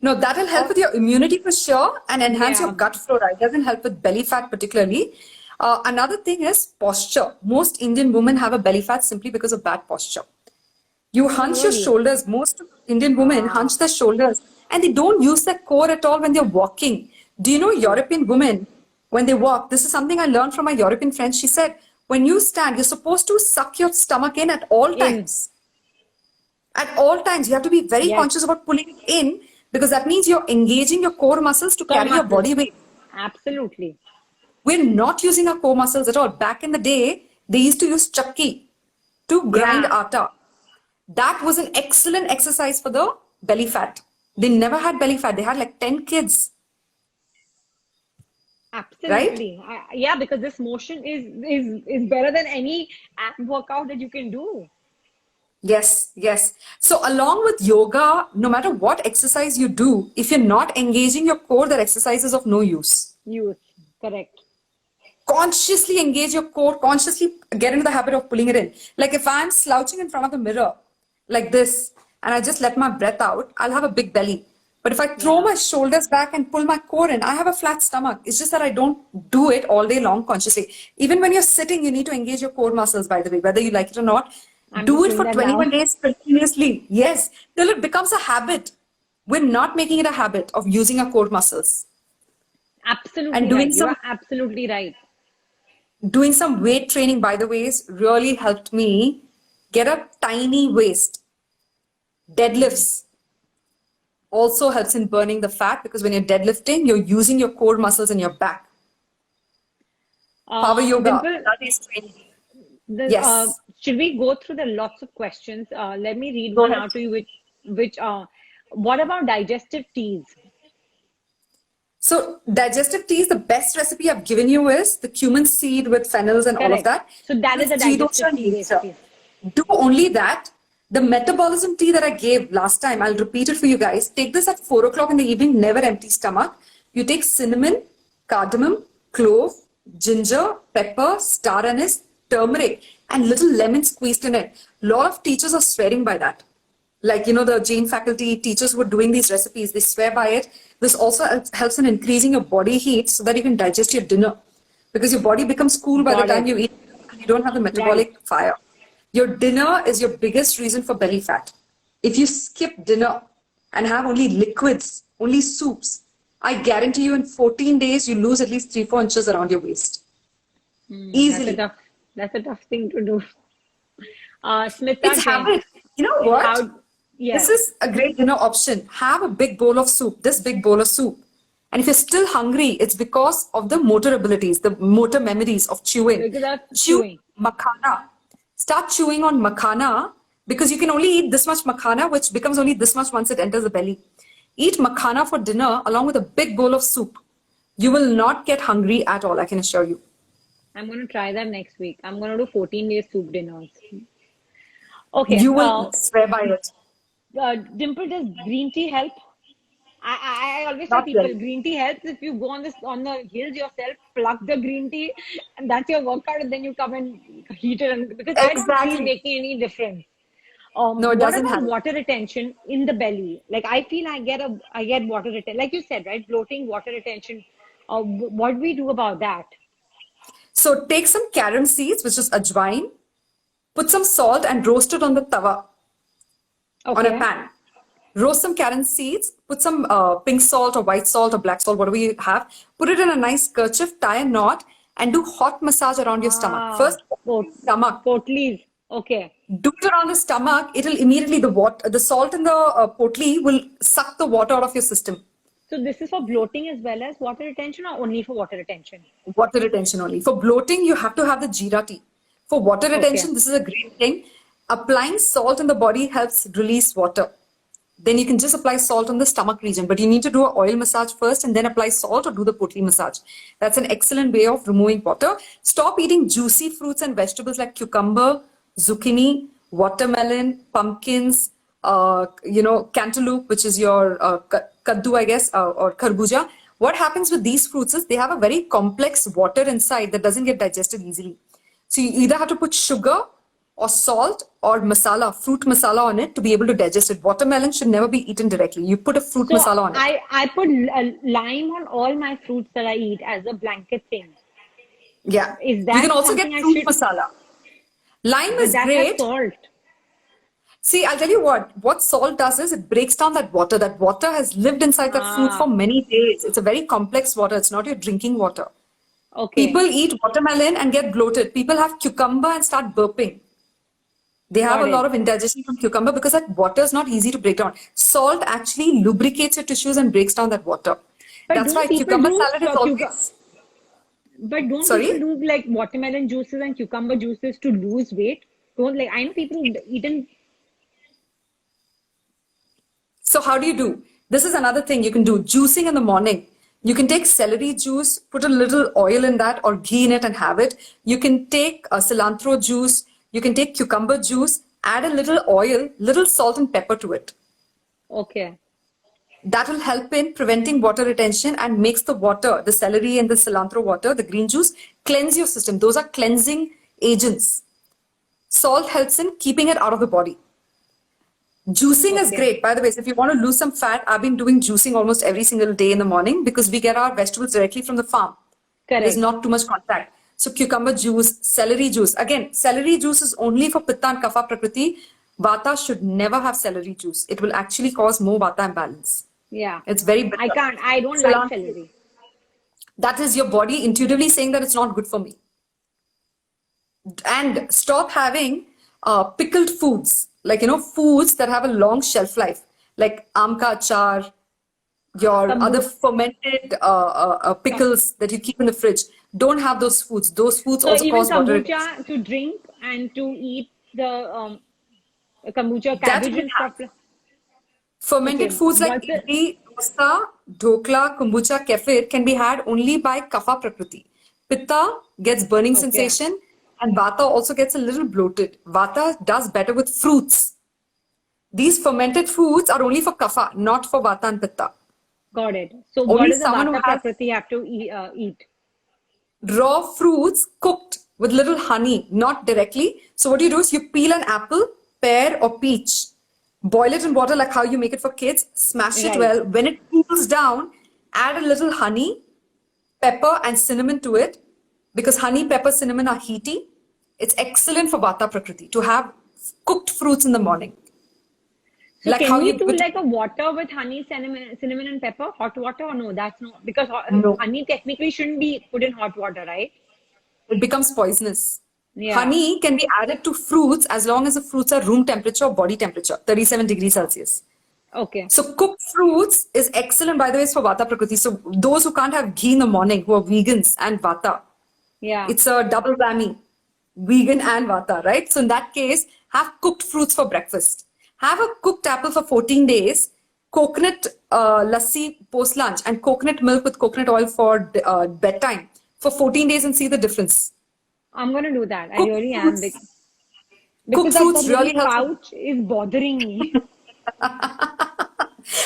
no, that will help Or with your immunity for sure and enhance your yeah, gut flora. It doesn't help with belly fat particularly. Another thing is posture. Most Indian women have a belly fat simply because of bad posture. You oh hunch your really? shoulders. Most Indian women Ah, hunch their shoulders and they don't use their core at all when they're walking. Do you know true. European women, when they walk, this is something I learned from my European friends. She said, when you stand, you're supposed to suck your stomach in at all In. times. At all times, you have to be very Yes. conscious about pulling it in because that means you're engaging your core muscles to Core carry your muscles. body weight. Absolutely. We're not using our core muscles at all. Back in the day, they used to use chakki to grind Yeah, atta. That was an excellent exercise for the belly fat. They never had belly fat. They had like 10 kids, right? absolutely. Yeah, because this motion is better than any ab workout that you can do. Yes, yes. So along with yoga, no matter what exercise you do, if you're not engaging your core, that exercise is of no use. Youth. Correct. Consciously engage your core, consciously get into the habit of pulling it in. Like if I'm slouching in front of the mirror like this and I just let my breath out, I'll have a big belly. But if I throw Yeah. my shoulders back and pull my core in, I have a flat stomach. It's just that I don't do it all day long consciously. Even when you're sitting, you need to engage your core muscles, by the way, whether you like it or not. I'm Do just it doing for that 21 now. days continuously. Yes, till it becomes a habit. We're not making it a habit of using our core muscles and Absolutely right. You are absolutely right. doing some weight training, by the ways, really helped me get a tiny waist. Deadlifts also helps in burning the fat because when you're deadlifting, you're using your core muscles in your back. Power yoga, Dimple, Pilates training. the Yes, should we go through the lots of questions? Let me read go one ahead. out to you, which what about digestive teas? So digestive tea is the best recipe I've given you is the cumin seed with fennels and all of Correct. that. So that is This a Tridosha digestive tea, nature. basically. Do only that. The metabolism tea that I gave last time, I'll repeat it for you guys. Take this at 4 o'clock in the evening, never empty stomach. You take cinnamon, cardamom, clove, ginger, pepper, star anise, turmeric, and little lemon squeezed in it. A lot of teachers are swearing by that. Like, you know, the Jain faculty teachers who are doing these recipes, they swear by it. This also helps in increasing your body heat so that you can digest your dinner. Because your body becomes cool by the Got time it. you eat, and you don't have the Right. metabolic fire. Your dinner is your biggest reason for belly fat. If you skip dinner and have only liquids, only soups, I guarantee you in 14 days you lose at least 3-4 inches around your waist. Easily. That's a tough thing to do. Smita It's Jain, habit. You know what? how? This Yes. is a great dinner option. Have a big bowl of soup, this big bowl of soup. And if you're still hungry, it's because of the motor abilities, the motor memories of chewing. Because of Chew chewing. makhana. Start chewing on makhana because you can only eat this much makhana, which becomes only this much once it enters the belly. Eat makhana for dinner along with a big bowl of soup. You will not get hungry at all, I can assure you. I'm going to try that next week. I'm going to do 14-day soup dinners. Okay. You will swear by it. Dimple, does green tea help? I always tell Not people really. green tea helps if you go on the hills yourself, pluck the green tea, and that's your workout, and then you come and heat it. And because I don't feel Exactly. making any difference. No, it What doesn't about help. water retention in the belly? Like I feel I get water retention, like you said, right? Bloating, water retention. What do we do about that? So take some carom seeds, which is ajwain, put some salt and roast it on the tawa, on a Okay. pan. Roast some carom seeds, put some pink salt or white salt or black salt, whatever you have. Put it in a nice kerchief, tie a knot, and do hot massage around your stomach. First, stomach. Potleys. Okay. Do it around the stomach. It'll immediately the salt in the potli will suck the water out of your system. So this is for bloating as well as water retention, or only for water retention? Water retention only. For bloating, you have to have the Jeera tea. For water retention, this is a great thing. Applying salt in the body helps release water. Then you can just apply salt on the stomach region, but you need to do an oil massage first and then apply salt or do the potli massage. That's an excellent way of removing water. Stop eating juicy fruits and vegetables like cucumber, zucchini, watermelon, pumpkins, cantaloupe, which is your kaddu, I guess, or kharbuja. What happens with these fruits is they have a very complex water inside that doesn't get digested easily. So you either have to put sugar or salt or masala, fruit masala on it to be able to digest it. Watermelon should never be eaten directly. You put a fruit masala on it. I put lime on all my fruits that I eat as a blanket thing. Yeah. Is that you can also get something I fruit should- masala. Lime is That has great. salt. See, I'll tell you what salt does is it breaks down that water. That water has lived inside that fruit for many days. It's a very complex water. It's not your drinking water. Okay. People eat watermelon and get bloated. People have cucumber and start burping. They have Got a lot it. of indigestion from cucumber because that water is not easy to break down. Salt actually lubricates your tissues and breaks down that water. But That's don't why people cucumber do salad is cucumber- always... But don't Sorry? people do like watermelon juices and cucumber juices to lose weight? Don't like I know people eaten. So how do you do? This is another thing you can do. Juicing in the morning. You can take celery juice, put a little oil in that or ghee in it and have it. You can take a cilantro juice. You can take cucumber juice, add a little oil, little salt and pepper to it. Okay. That will help in preventing water retention and makes the water, the celery and the cilantro water, the green juice, cleanse your system. Those are cleansing agents. Salt helps in keeping it out of the body. Juicing is great. By the way, so if you want to lose some fat, I've been doing juicing almost every single day in the morning because we get our vegetables directly from the farm. Correct. There's not too much contact. So cucumber juice, celery juice. Again, celery juice is only for Pitta and Kapha Prakriti. Vata should never have celery juice. It will actually cause more Vata imbalance. Yeah. It's very bitter. I don't like celery. That is your body intuitively saying that it's not good for me. And stop having pickled foods, like, foods that have a long shelf life, like aam ka achar, your other fermented pickles that you keep in the fridge. Don't have those foods. Those foods So also even cause water. kombucha to drink and to eat the kombucha That cabbage will and stuff. Fermented Okay, foods like what's it? idli, dosa, dhokla, kombucha, kefir can be had only by Kapha Prakriti. Pitta gets burning sensation and Vata also gets a little bloated. Vata does better with fruits. These fermented foods are only for Kapha, not for Vata and Pitta. Got it. So Only what does the someone who Vata has- Prakriti have to eat? Raw fruits cooked with little honey, not directly. So what you do is you peel an apple, pear or peach, boil it in water like how you make it for kids, smash it Right. well. When it cools down, add a little honey, pepper and cinnamon to it because honey, pepper, cinnamon are heaty. It's excellent for Vata Prakriti to have cooked fruits in the morning. So Like can how we you do put- like a water with honey, cinnamon and pepper, hot water, or no? That's not because No. honey technically shouldn't be put in hot water, right? It becomes poisonous. Yeah. Honey can be added to fruits as long as the fruits are room temperature or body temperature, 37 degrees Celsius. Okay. So cooked fruits is excellent, by the way, for Vata Prakriti. So those who can't have ghee in the morning, who are vegans and Vata, Yeah. it's a double whammy, vegan and Vata, right? So in that case, have cooked fruits for breakfast. Have a cooked apple for 14 days, coconut lassi post lunch, and coconut milk with coconut oil for bedtime for 14 days and see the difference. I'm gonna do that. I Cooked really am. fruits- Because fruits that really little helps. pouch is bothering me.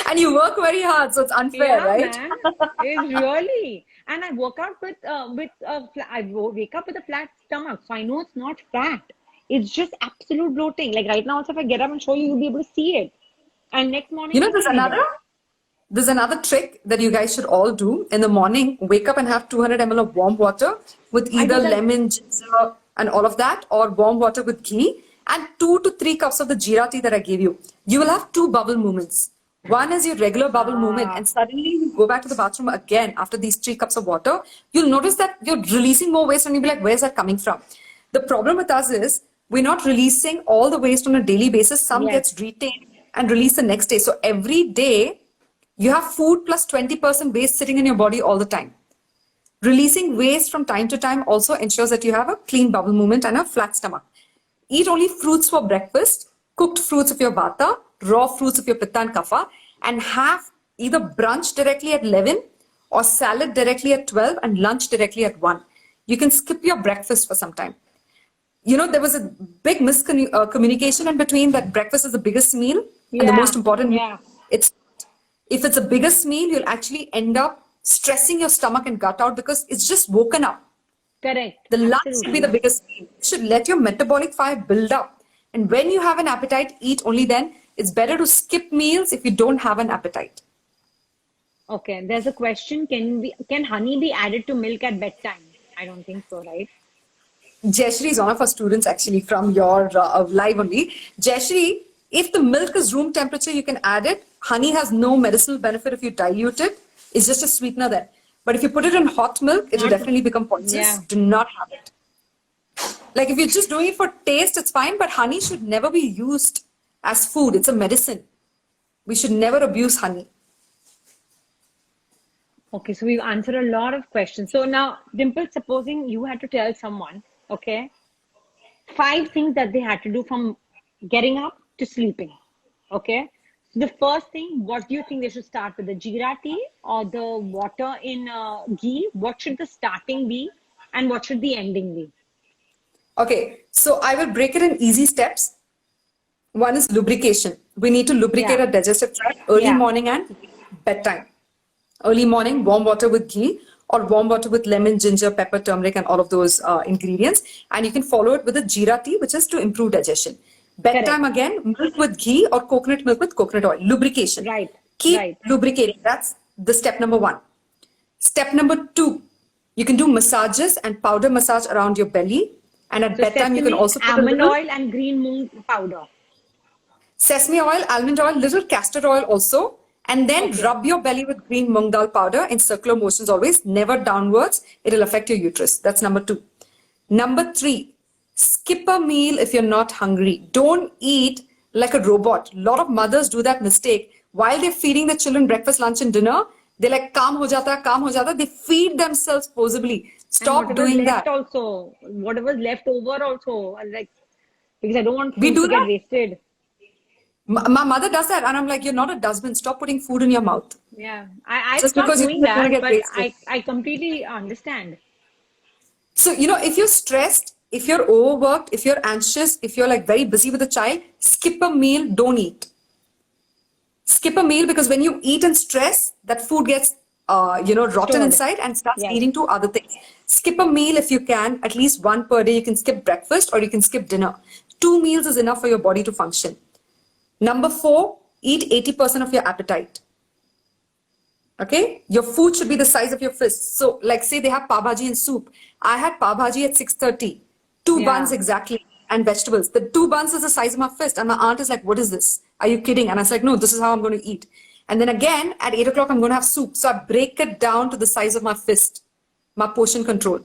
And you work very hard, so it's unfair, Yeah, right? man. It's really. And I work out I wake up with a flat stomach, so I know it's not fat. It's just absolute bloating. Like right now, also if I get up and show you, you'll be able to see it. And next morning, You know, it's gonna be there. there's another trick that you guys should all do in the morning. Wake up and have 200 ml of warm water with I do either that. lemon, ginger, and all of that, or warm water with ghee, and 2 to 3 cups of the jeera tea that I gave you. You will have 2 bubble movements. One is your regular bubble movement, and suddenly you go back to the bathroom again after these 3 cups of water. You'll notice that you're releasing more waste, and you'll be like, "Where's that coming from?" The problem with us is we're not releasing all the waste on a daily basis. Some Yes. gets retained and released the next day. So every day, You have food plus 20% waste sitting in your body all the time. Releasing waste from time to time also ensures that you have a clean bowel movement and a flat stomach. Eat only fruits for breakfast, cooked fruits of your vata, raw fruits of your pitta and kapha, and have either brunch directly at 11 or salad directly at 12 and lunch directly at 1. You can skip your breakfast for some time. You know, there was a big miscommunication in between that breakfast is the biggest meal and the most important meal. If it's the biggest meal, you'll actually end up stressing your stomach and gut out because it's just woken up. Correct. The lunch should be the biggest meal. You should let your metabolic fire build up. And when you have an appetite, eat only then. It's better to skip meals if you don't have an appetite. Okay, there's a question. Can honey be added to milk at bedtime? I don't think so, right? Jayashree is one of our students actually from your live only. Jayashree, if the milk is room temperature, you can add it. Honey has no medicinal benefit if you dilute it. It's just a sweetener then. But if you put it in hot milk, it will definitely become poisonous. Yeah. Do not have it. Like if you're just doing it for taste, it's fine. But honey should never be used as food. It's a medicine. We should never abuse honey. Okay, so we've answered a lot of questions. So now, Dimple, supposing you had to tell someone, okay, 5 things that they had to do from getting up to sleeping, okay? So the first thing, what do you think they should start with, the jeera tea or the water in ghee? What should the starting be and what should the ending be? Okay, so I will break it in easy steps. One is lubrication. We need to lubricate our digestive tract early morning and bedtime. Early morning, warm water with ghee or warm water with lemon, ginger, pepper, turmeric, and all of those ingredients. And you can follow it with a jeera tea, which is to improve digestion. Bedtime again, milk with ghee or coconut milk with coconut oil. Lubrication. Right. Keep lubricating. That's the step number 1. Step number 2, you can do massages and powder massage around your belly. And at bedtime, you can also put almond oil and green moong powder. Sesame oil, almond oil, little castor oil also. And then rub your belly with green moong dal powder in circular motions always, never downwards. It'll affect your uterus. That's number 2. Number 3, skip a meal if you're not hungry. Don't eat like a robot. A lot of mothers do that mistake. While they're feeding their children breakfast, lunch and dinner, they're like, kaam ho jata. They feed themselves forcibly. Stop doing that. Also, whatever's left over also, like, because I don't want food to get wasted. My mother does that, and I'm like, you're not a dustbin. Stop putting food in your mouth. Yeah, I Just stopped because doing you're gonna that, get but wasted. I completely understand. So, you know, if you're stressed, if you're overworked, if you're anxious, if you're like very busy with a child, skip a meal, don't eat. Skip a meal because when you eat and stress, that food gets, rotten inside and starts leading to other things. Skip a meal if you can, at least 1 per day. You can skip breakfast or you can skip dinner. 2 meals is enough for your body to function. Number 4, eat 80% of your appetite. Okay, your food should be the size of your fist. So, like, say they have pav bhaji and soup. I had pav bhaji at 6:30, 2 buns exactly, and vegetables. The 2 buns is the size of my fist, and my aunt is like, "What is this? Are you kidding?" And I was like, "No, this is how I'm going to eat." And then again at 8 o'clock, I'm going to have soup. So I break it down to the size of my fist, my portion control.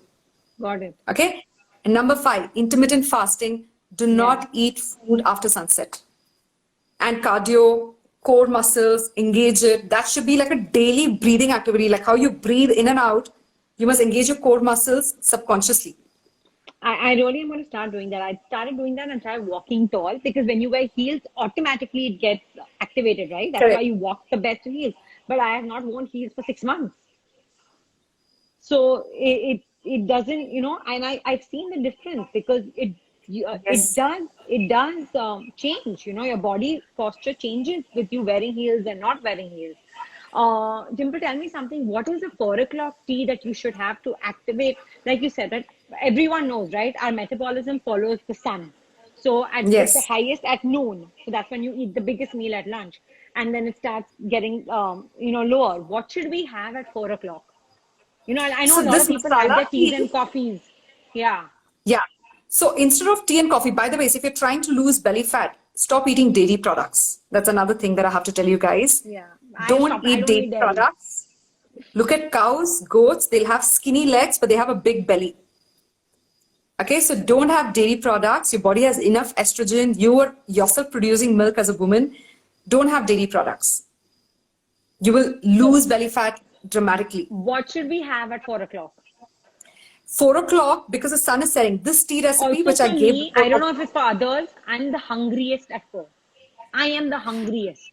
Got it. Okay. And number 5, intermittent fasting. Do not eat food after sunset. And cardio, core muscles, engage it. That should be like a daily breathing activity, like how you breathe in and out. You must engage your core muscles subconsciously. I really am going to start doing that. I started doing that and tried walking tall because when you wear heels, automatically it gets activated, right? That's why you walk the best in heels. But I have not worn heels for 6 months. So it doesn't, and I've seen the difference because it does change, your body posture changes with you wearing heels and not wearing heels. Dimple, tell me something. What is the 4 o'clock tea that you should have to activate? Like you said, that everyone knows, right? Our metabolism follows the sun. So it's the highest at noon. So that's when you eat the biggest meal at lunch. And then it starts getting, lower. What should we have at 4 o'clock? I know a lot of people have their teas and coffees. Yeah. So instead of tea and coffee, by the way, if you're trying to lose belly fat, stop eating dairy products. That's another thing that I have to tell you guys. Yeah. Don't eat dairy products. Look at cows, goats, they'll have skinny legs, but they have a big belly. Okay, so don't have dairy products. Your body has enough estrogen. You are yourself producing milk as a woman. Don't have dairy products. You will lose belly fat dramatically. What should we have at 4 o'clock? 4 o'clock, because the sun is setting. This tea recipe, Also which I for gave me, before, I don't know if it's for others, I'm the hungriest at 4. I am the hungriest.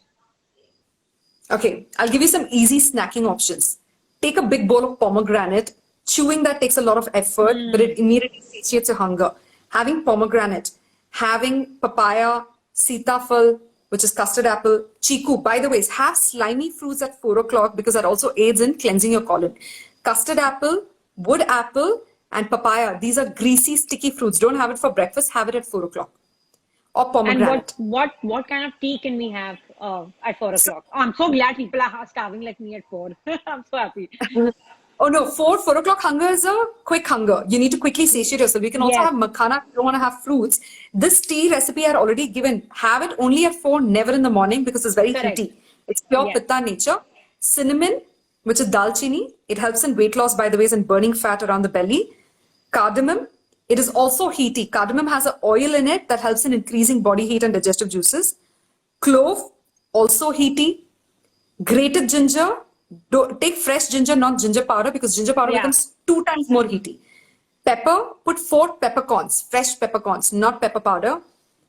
okay, I'll give you some easy snacking options. Take a big bowl of pomegranate. Chewing that takes a lot of effort, but it immediately satiates your hunger. Having pomegranate, having papaya, sitafal, which is custard apple, chiku. By the way, have slimy fruits at 4 o'clock because that also aids in cleansing your colon. Custard apple, wood apple, and papaya. These are greasy, sticky fruits. Don't have it for breakfast. Have it at 4 o'clock. Or And pomegranate. what kind of tea can we have at 4 o'clock? Oh, I'm so glad people are starving like me at 4. I'm so happy. Oh no, 4 o'clock hunger is a quick hunger. You need to quickly satiate yourself. You can also Yes. have makhana if you don't want to have fruits. This tea recipe I had already given. Have it only at 4, never in the morning because it's very Correct. heaty. It's pure Yes. pitta nature. Cinnamon, which is dalchini. It helps in weight loss, by the way, and burning fat around the belly. Cardamom. It is also heaty. Cardamom has an oil in it that helps in increasing body heat and digestive juices. Clove, also heaty. Grated ginger. Take fresh ginger, not ginger powder, because ginger powder Yeah. becomes 2 times more heaty. Pepper, put 4 peppercorns, fresh peppercorns, not pepper powder.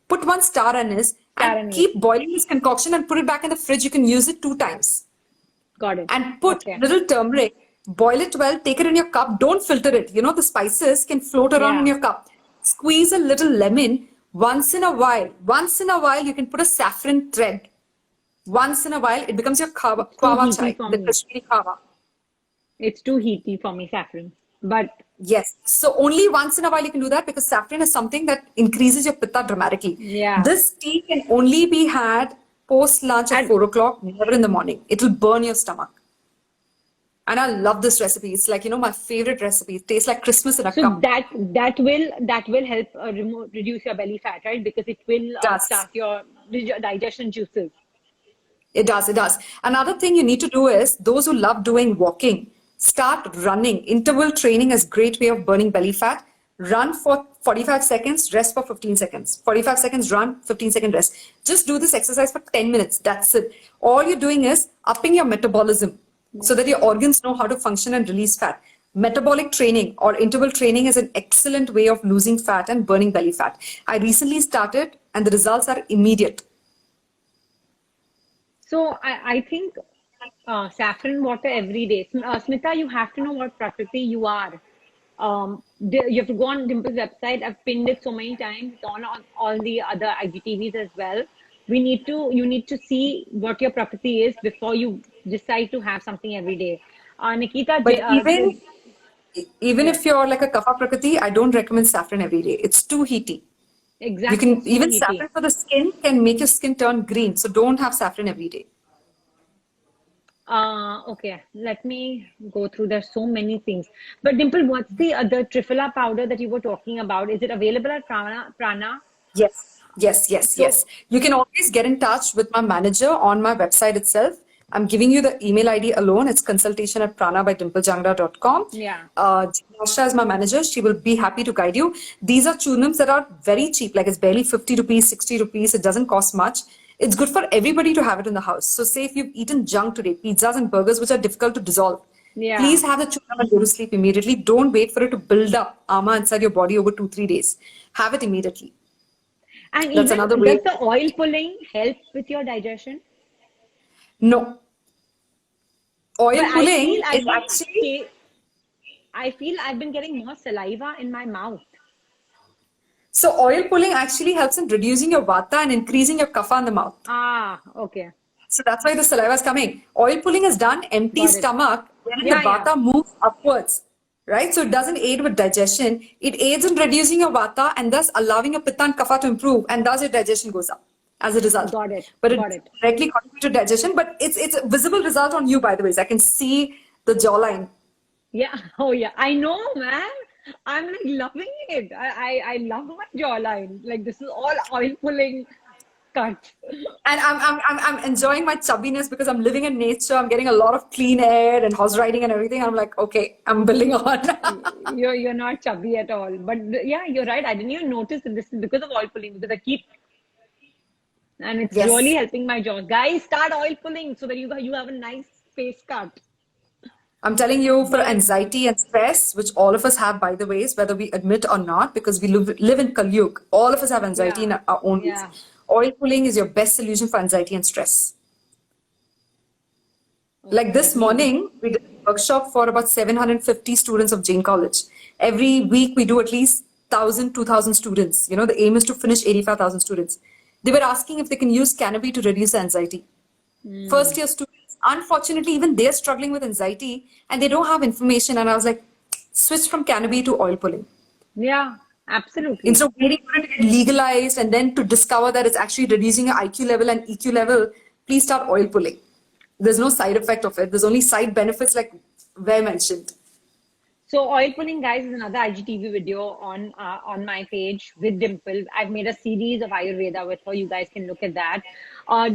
Put 1 star anise Star and anise. keep boiling this concoction and put it back in the fridge. You can use it 2 times. Got it. And put Okay. little turmeric, boil it well, take it in your cup. Don't filter it. You know, the spices can float around in Yeah. your cup. Squeeze a little lemon once in a while. Once in a while, you can put a saffron thread. Once in a while, it becomes your kawa heaty chai, for the me. Kashmiri kawa. It's too heaty for me, saffron. But Yes. So only once in a while you can do that because saffron is something that increases your pitta dramatically. Yeah. This tea can only be had post lunch at And- 4 o'clock, never in the morning. It will burn your stomach. And I love this recipe. It's like, my favorite recipe. It tastes like Christmas in a so cup. that will help reduce your belly fat, right? Because it will Does. start your digestion juices. It does. It does. Another thing you need to do is those who love doing walking, start running. Interval training is a great way of burning belly fat. Run for 45 seconds, rest for 15 seconds. 45 seconds run, 15-second rest. Just do this exercise for 10 minutes. That's it. All you're doing is upping your metabolism so that your organs know how to function and release fat. Metabolic training or interval training is an excellent way of losing fat and burning belly fat. I recently started and the results are immediate. So I think saffron water every day. Smita, you have to know what Prakriti you are. You have to go on Dimple's website. I've pinned it so many times. It's on all the other IGTVs as well. You need to see what your Prakriti is before you decide to have something every day. Nikita, But even if you're like a kapha prakriti, I don't recommend saffron every day. It's too heaty. exactly. You can so even heaty. saffron for the skin can make your skin turn green. So don't have saffron every day. Okay, let me go through. There's so many things. But Dimple, what's the Triphala powder that you were talking about? Is it available at Prana? Yes. You can always get in touch with my manager on my website itself. I'm giving you the email ID alone. It's consultation@prana.dimplejangra.com. Yeah. Jinasha is my manager. She will be happy to guide you. These are churnams that are very cheap. Like it's barely 50 rupees, 60 rupees. It doesn't cost much. It's good for everybody to have it in the house. So say if you've eaten junk today, pizzas and burgers, which are difficult to dissolve. Yeah. Please have the churnam and go to sleep immediately. Don't wait for it to build up ama inside your body over 2-3 days. Have it immediately. And That's even another way. does the oil pulling help with your digestion? No. Oil But pulling is actually... I feel I've been getting more saliva in my mouth. So oil pulling actually helps in reducing your vata and increasing your kapha in the mouth. Ah, okay. So that's why the saliva is coming. Oil pulling is done empty Got it. stomach when Yeah, the vata yeah. moves upwards. Right? So it doesn't aid with digestion. It aids in reducing your vata and thus allowing your pitta and kapha to improve, and thus your digestion goes up as a result. Got it. But it Got it. directly contributes to digestion. But it's a visible result on you, by the way. So I can see the jawline. Yeah. Oh, yeah. I know, man. I'm like loving it. I love my jawline. Like this is all oil pulling cuts. And I'm enjoying my chubbiness because I'm living in nature. I'm getting a lot of clean air and horse riding and everything. I'm like, okay, I'm building on. You're not chubby at all. But yeah, you're right. I didn't even notice that this is because of oil pulling because I keep and it's Yes. really helping my jaw. Guys, start oil pulling so that you have a nice face cut. I'm telling you, for But anxiety and stress, which all of us have, by the way, is whether we admit or not, because we live in Kalyug. All of us have anxiety yeah, in our own ways. yeah. Oil pulling is your best solution for anxiety and stress. Like Okay, this morning, we did a workshop for about 750 students of Jain College. Every week, we do at least 1,000, 2,000 students. You know, the aim is to finish 85,000 students. They were asking if they can use Canopy to reduce anxiety. First year students, unfortunately, even they're struggling with anxiety and they don't have information. And I was like, switch from Canopy to oil pulling. Yeah, absolutely. Instead of waiting for it to get legalized and then to discover that it's actually reducing your IQ level and EQ level, please start oil pulling. There's no side effect of it. There's only side benefits like were mentioned. So oil pulling, guys, is another IGTV video on my page with Dimple. I've made a series of Ayurveda with her. You guys can look at that.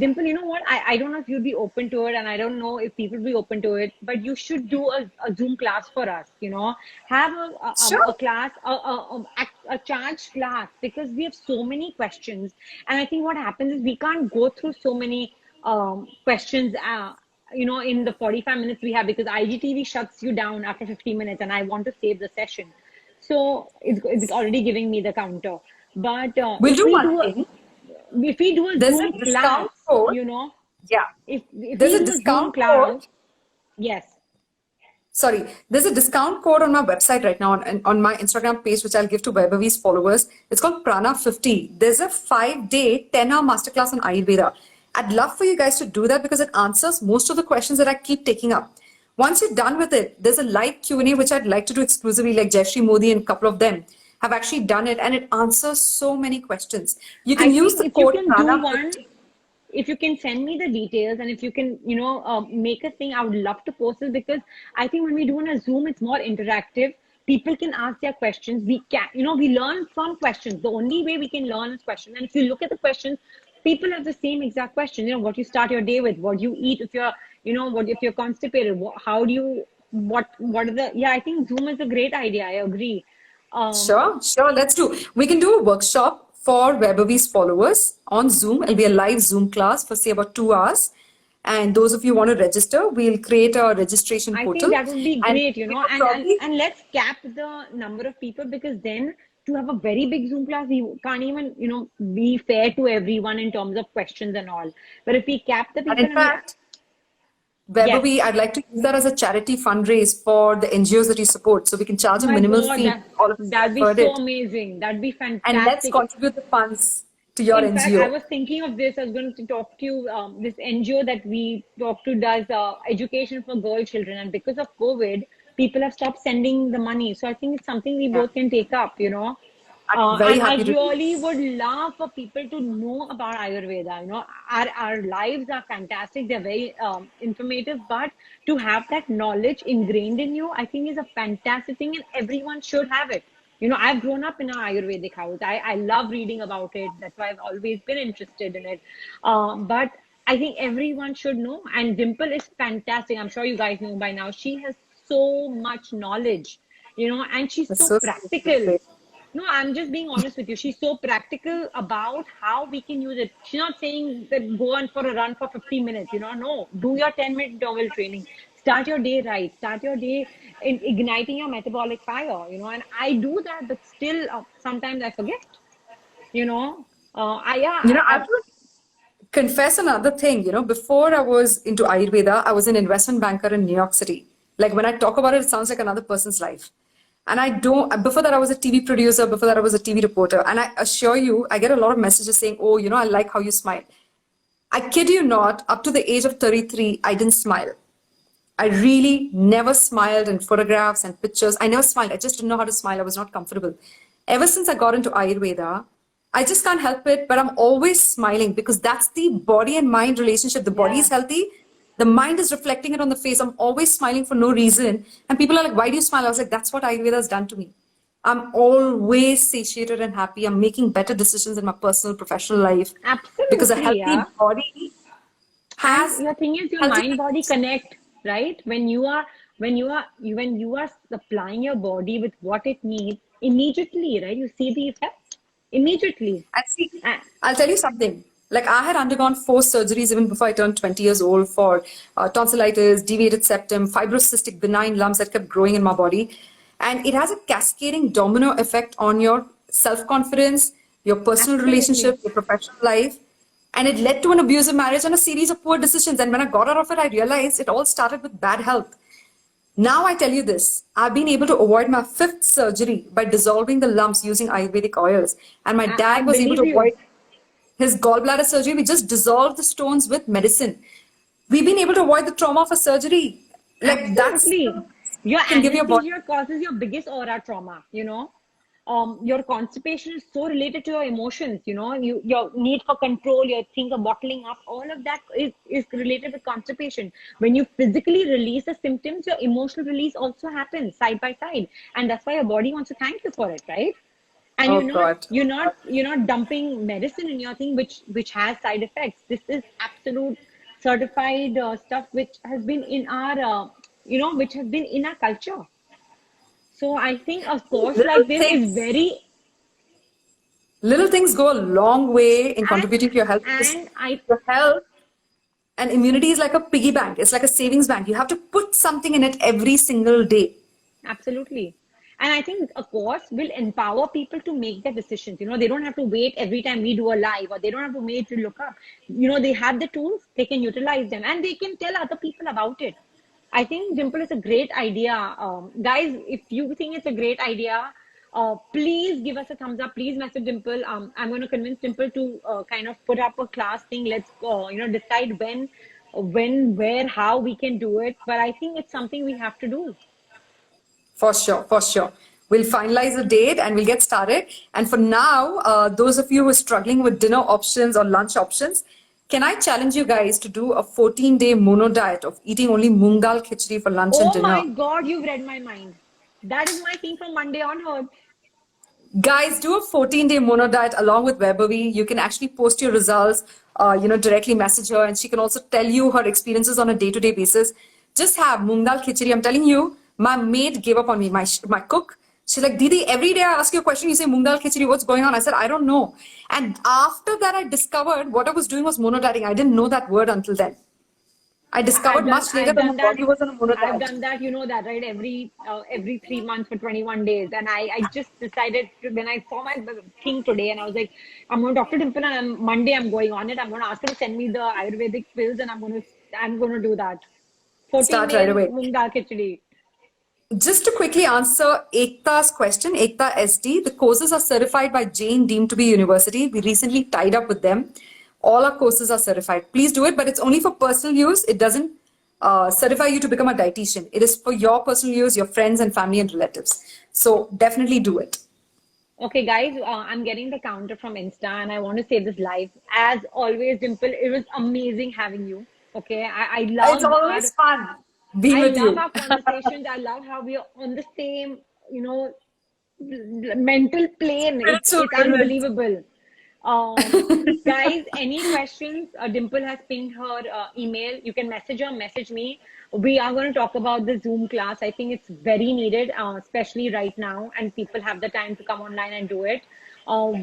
Dimple, you know what? I don't know if you'd be open to it, and I don't know if people will be open to it, but you should do a Zoom class for us, you know. Have a Sure. class, a charged class, because we have so many questions. And I think what happens is we can't go through so many questions you know, in the 45 minutes we have, because IGTV shuts you down after 50 minutes and I want to save the session. So it's already giving me the counter. But We'll do one thing. if we do a There's a Zoom class, discount code. you know, Yeah. if There's we a do a Zoom discount class, code. yes. Sorry, there's a discount code on my website right now on my Instagram page, which I'll give to Vaibhavi's followers. It's called Prana50. There's a 5-day, 10-hour masterclass on Ayurveda. I'd love for you guys to do that because it answers most of the questions that I keep taking up. Once you're done with it, there's a live Q&A, which I'd like to do exclusively, like Jayashree Modi and a couple of them have actually done it, and it answers so many questions. You can I use think the if you code can do Prana50. one, if you can send me the details, and if you can, you know, make a thing, I would love to post it, because I think when we do on a Zoom, it's more interactive. People can ask their questions. We can, you know, we learn from questions. The only way we can learn is questions. And if you look at the questions, people have the same exact question. You know, what you start your day with, what you eat if you're, you know, what if you're constipated, how do you, what are the, yeah, I think Zoom is a great idea. I agree. Sure, let's do. We can do a workshop for Vaibhavi's followers on Zoom. It'll be a live Zoom class for say about 2 hours. And those of you who want to register, we'll create a registration I portal. think that would be And great, you know, probably- and let's cap the number of people, because then to have a very big Zoom class, we can't even, you know, be fair to everyone in terms of questions and all. But if we cap the people, And in fact, Vaibhavi, Yes. I'd like to use that as a charity fundraise for the NGOs that you support. So we can charge a my minimal God, fee. All of us that'd be heard so it. amazing. That'd be And let's fantastic. contribute the funds to your In fact, NGO. I was thinking of this. I was going to talk to you. This NGO that we talk to does education for girl children, and because of COVID, people have stopped sending the money. So I think it's something we both can take up. You know, I'm very and I happy to do really would love for people to know about Ayurveda. You know, our lives are fantastic. They're very informative, but to have that knowledge ingrained in you, I think is a fantastic thing, and everyone should have it. You know, I've grown up in an Ayurvedic house. I love reading about it. That's why I've always been interested in it. But I think everyone should know. And Dimple is fantastic. I'm sure you guys know by now. She has so much knowledge, you know, and she's That's so so practical. sweet. No, I'm just being honest with you. She's so practical about how we can use it. She's not saying that go on for a run for 50 minutes, you know. No, do your 10-minute interval training. Start your day right. Start your day in igniting your metabolic fire, you know. And I do that, but still sometimes I forget, you know. I have to confess another thing. Before I was into Ayurveda, I was an investment banker in New York City. Like when I talk about it, it sounds like another person's life. And before that, I was a TV producer. Before that, I was a TV reporter. And I assure you, I get a lot of messages saying, oh, I like how you smile. I kid you not, up to the age of 33, I didn't smile. I really never smiled in photographs and pictures. I never smiled. I just didn't know how to smile. I was not comfortable. Ever since I got into Ayurveda, I just can't help it, but I'm always smiling because that's the body and mind relationship. The body is healthy. The mind is reflecting it on the face. I'm always smiling for no reason. And people are like, why do you smile? I was like, that's what Ayurveda has done to me. I'm always satiated and happy. I'm making better decisions in my personal, professional life. Absolutely. Because a healthy body has... And your thing is your mind body connect, right? When you are supplying your body with what it needs immediately, right? You see the effect immediately. And see, I'll tell you something. Like I had undergone 4 surgeries even before I turned 20 years old for tonsillitis, deviated septum, fibrocystic benign lumps that kept growing in my body. And it has a cascading domino effect on your self-confidence, your personal Absolutely. relationship, your professional life. And it led to an abusive marriage and a series of poor decisions. And when I got out of it, I realized it all started with bad health. Now I tell you this, I've been able to avoid my 5th surgery by dissolving the lumps using Ayurvedic oils. And my I dad was able believe to avoid you. his gallbladder surgery. We just dissolved the stones with medicine. We've been able to avoid the trauma of a surgery. Like that's Absolutely. Your can give your body. anesthesia causes your biggest aura trauma, you know. Your constipation is so related to your emotions, you know, your need for control, your thing of bottling up, all of that is related with constipation. When you physically release the symptoms, your emotional release also happens side by side. And that's why your body wants to thank you for it, right? And Oh God. you're not dumping medicine in your thing which has side effects. This is absolute certified stuff which has been in our which has been in our culture. So I think a course Little like this is things. very Little things go a long way in and contributing to your health because and I your health and immunity is like a piggy bank. It's like a savings bank. You have to put something in it every single day. absolutely. And I think a course will empower people to make their decisions. You know, they don't have to wait every time we do a live, or they don't have to wait to look up. You know, they have the tools, they can utilize them, and they can tell other people about it. I think Dimple is a great idea. Guys, if you think it's a great idea, please give us a thumbs up. Please message Dimple. I'm going to convince Dimple to kind of put up a class thing. Let's, decide when, where, how we can do it. But I think it's something we have to do. For sure, for sure. We'll finalize a date and we'll get started. And for now, those of you who are struggling with dinner options or lunch options, can I challenge you guys to do a 14-day mono diet of eating only moong dal khichdi for lunch and Oh my dinner? God, you've read my mind. That is my thing from Monday onwards. Guys, do a 14-day mono diet along with Webavi. You can actually post your results, directly message her, and she can also tell you her experiences on a day-to-day basis. Just have moong dal khichdi. I'm telling you, my maid gave up on me, my cook. She's like, Didi, every day I ask you a question, you say moong dal khichdi, what's going on? I said, I don't know. And after that, I discovered what I was doing was mono dieting. I didn't know that word until then. I discovered much later that my body was on a mono I've diet. done that, you know that, right? Every 3 months for 21 days. And I just decided when I saw my thing today and I was like, I'm going to talk to Dimple and Monday I'm going on it. I'm going to ask her to send me the Ayurvedic pills and I'm going to do that. 14 Start right days away. moong dal khichdi. Just to quickly answer Ekta's question, Ekta SD, the courses are certified by Jain deemed to be university. We recently tied up with them. All our courses are certified. Please do it, but it's only for personal use. It doesn't certify you to become a dietitian. It is for your personal use, your friends and family and relatives. So definitely do it. Okay, guys, I'm getting the counter from Insta and I want to say this live. As always, Dimple, it was amazing having you. Okay, I It's love always fun being I with love you. our conversations. I love how we are on the same, mental plane. Spiritual It's wavelength. unbelievable. Guys, any questions? Dimple has pinged her email. You can message her, message me. We are going to talk about the Zoom class. I think it's very needed, especially right now, and people have the time to come online and do it.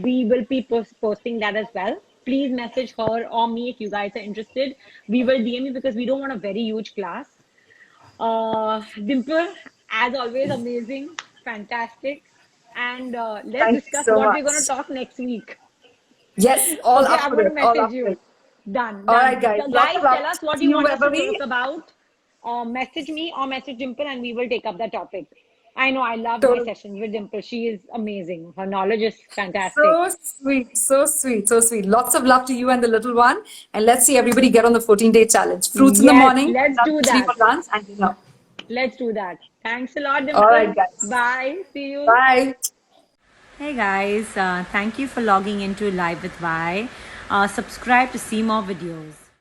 We will be posting that as well. Please message her or me if you guys are interested. We will DM you because we don't want a very huge class. Dimple, as always, amazing, fantastic. And let's Thank you discuss so what much. we're going to talk next week. Yes, all Okay, up I'm for going it. to All message up for you. it. Done, All done. right, guys. Lots Guys, of love. tell us what See you you want us to wherever talk about. Message me or message Dimple, and we will take up that topic. I know I love my Totally. sessions with Dimple. She is amazing. Her knowledge is fantastic. So sweet, so sweet, so sweet. Lots of love to you and the little one. And let's see everybody get on the 14-day challenge. Fruits in the Yes, morning, let's love do khichdi that. for lunch and dinner. Let's do that. Thanks a lot, All Dimple. right, guys. Bye. See you. Bye. Hey guys, thank you for logging into Live with Vi. Subscribe to see more videos.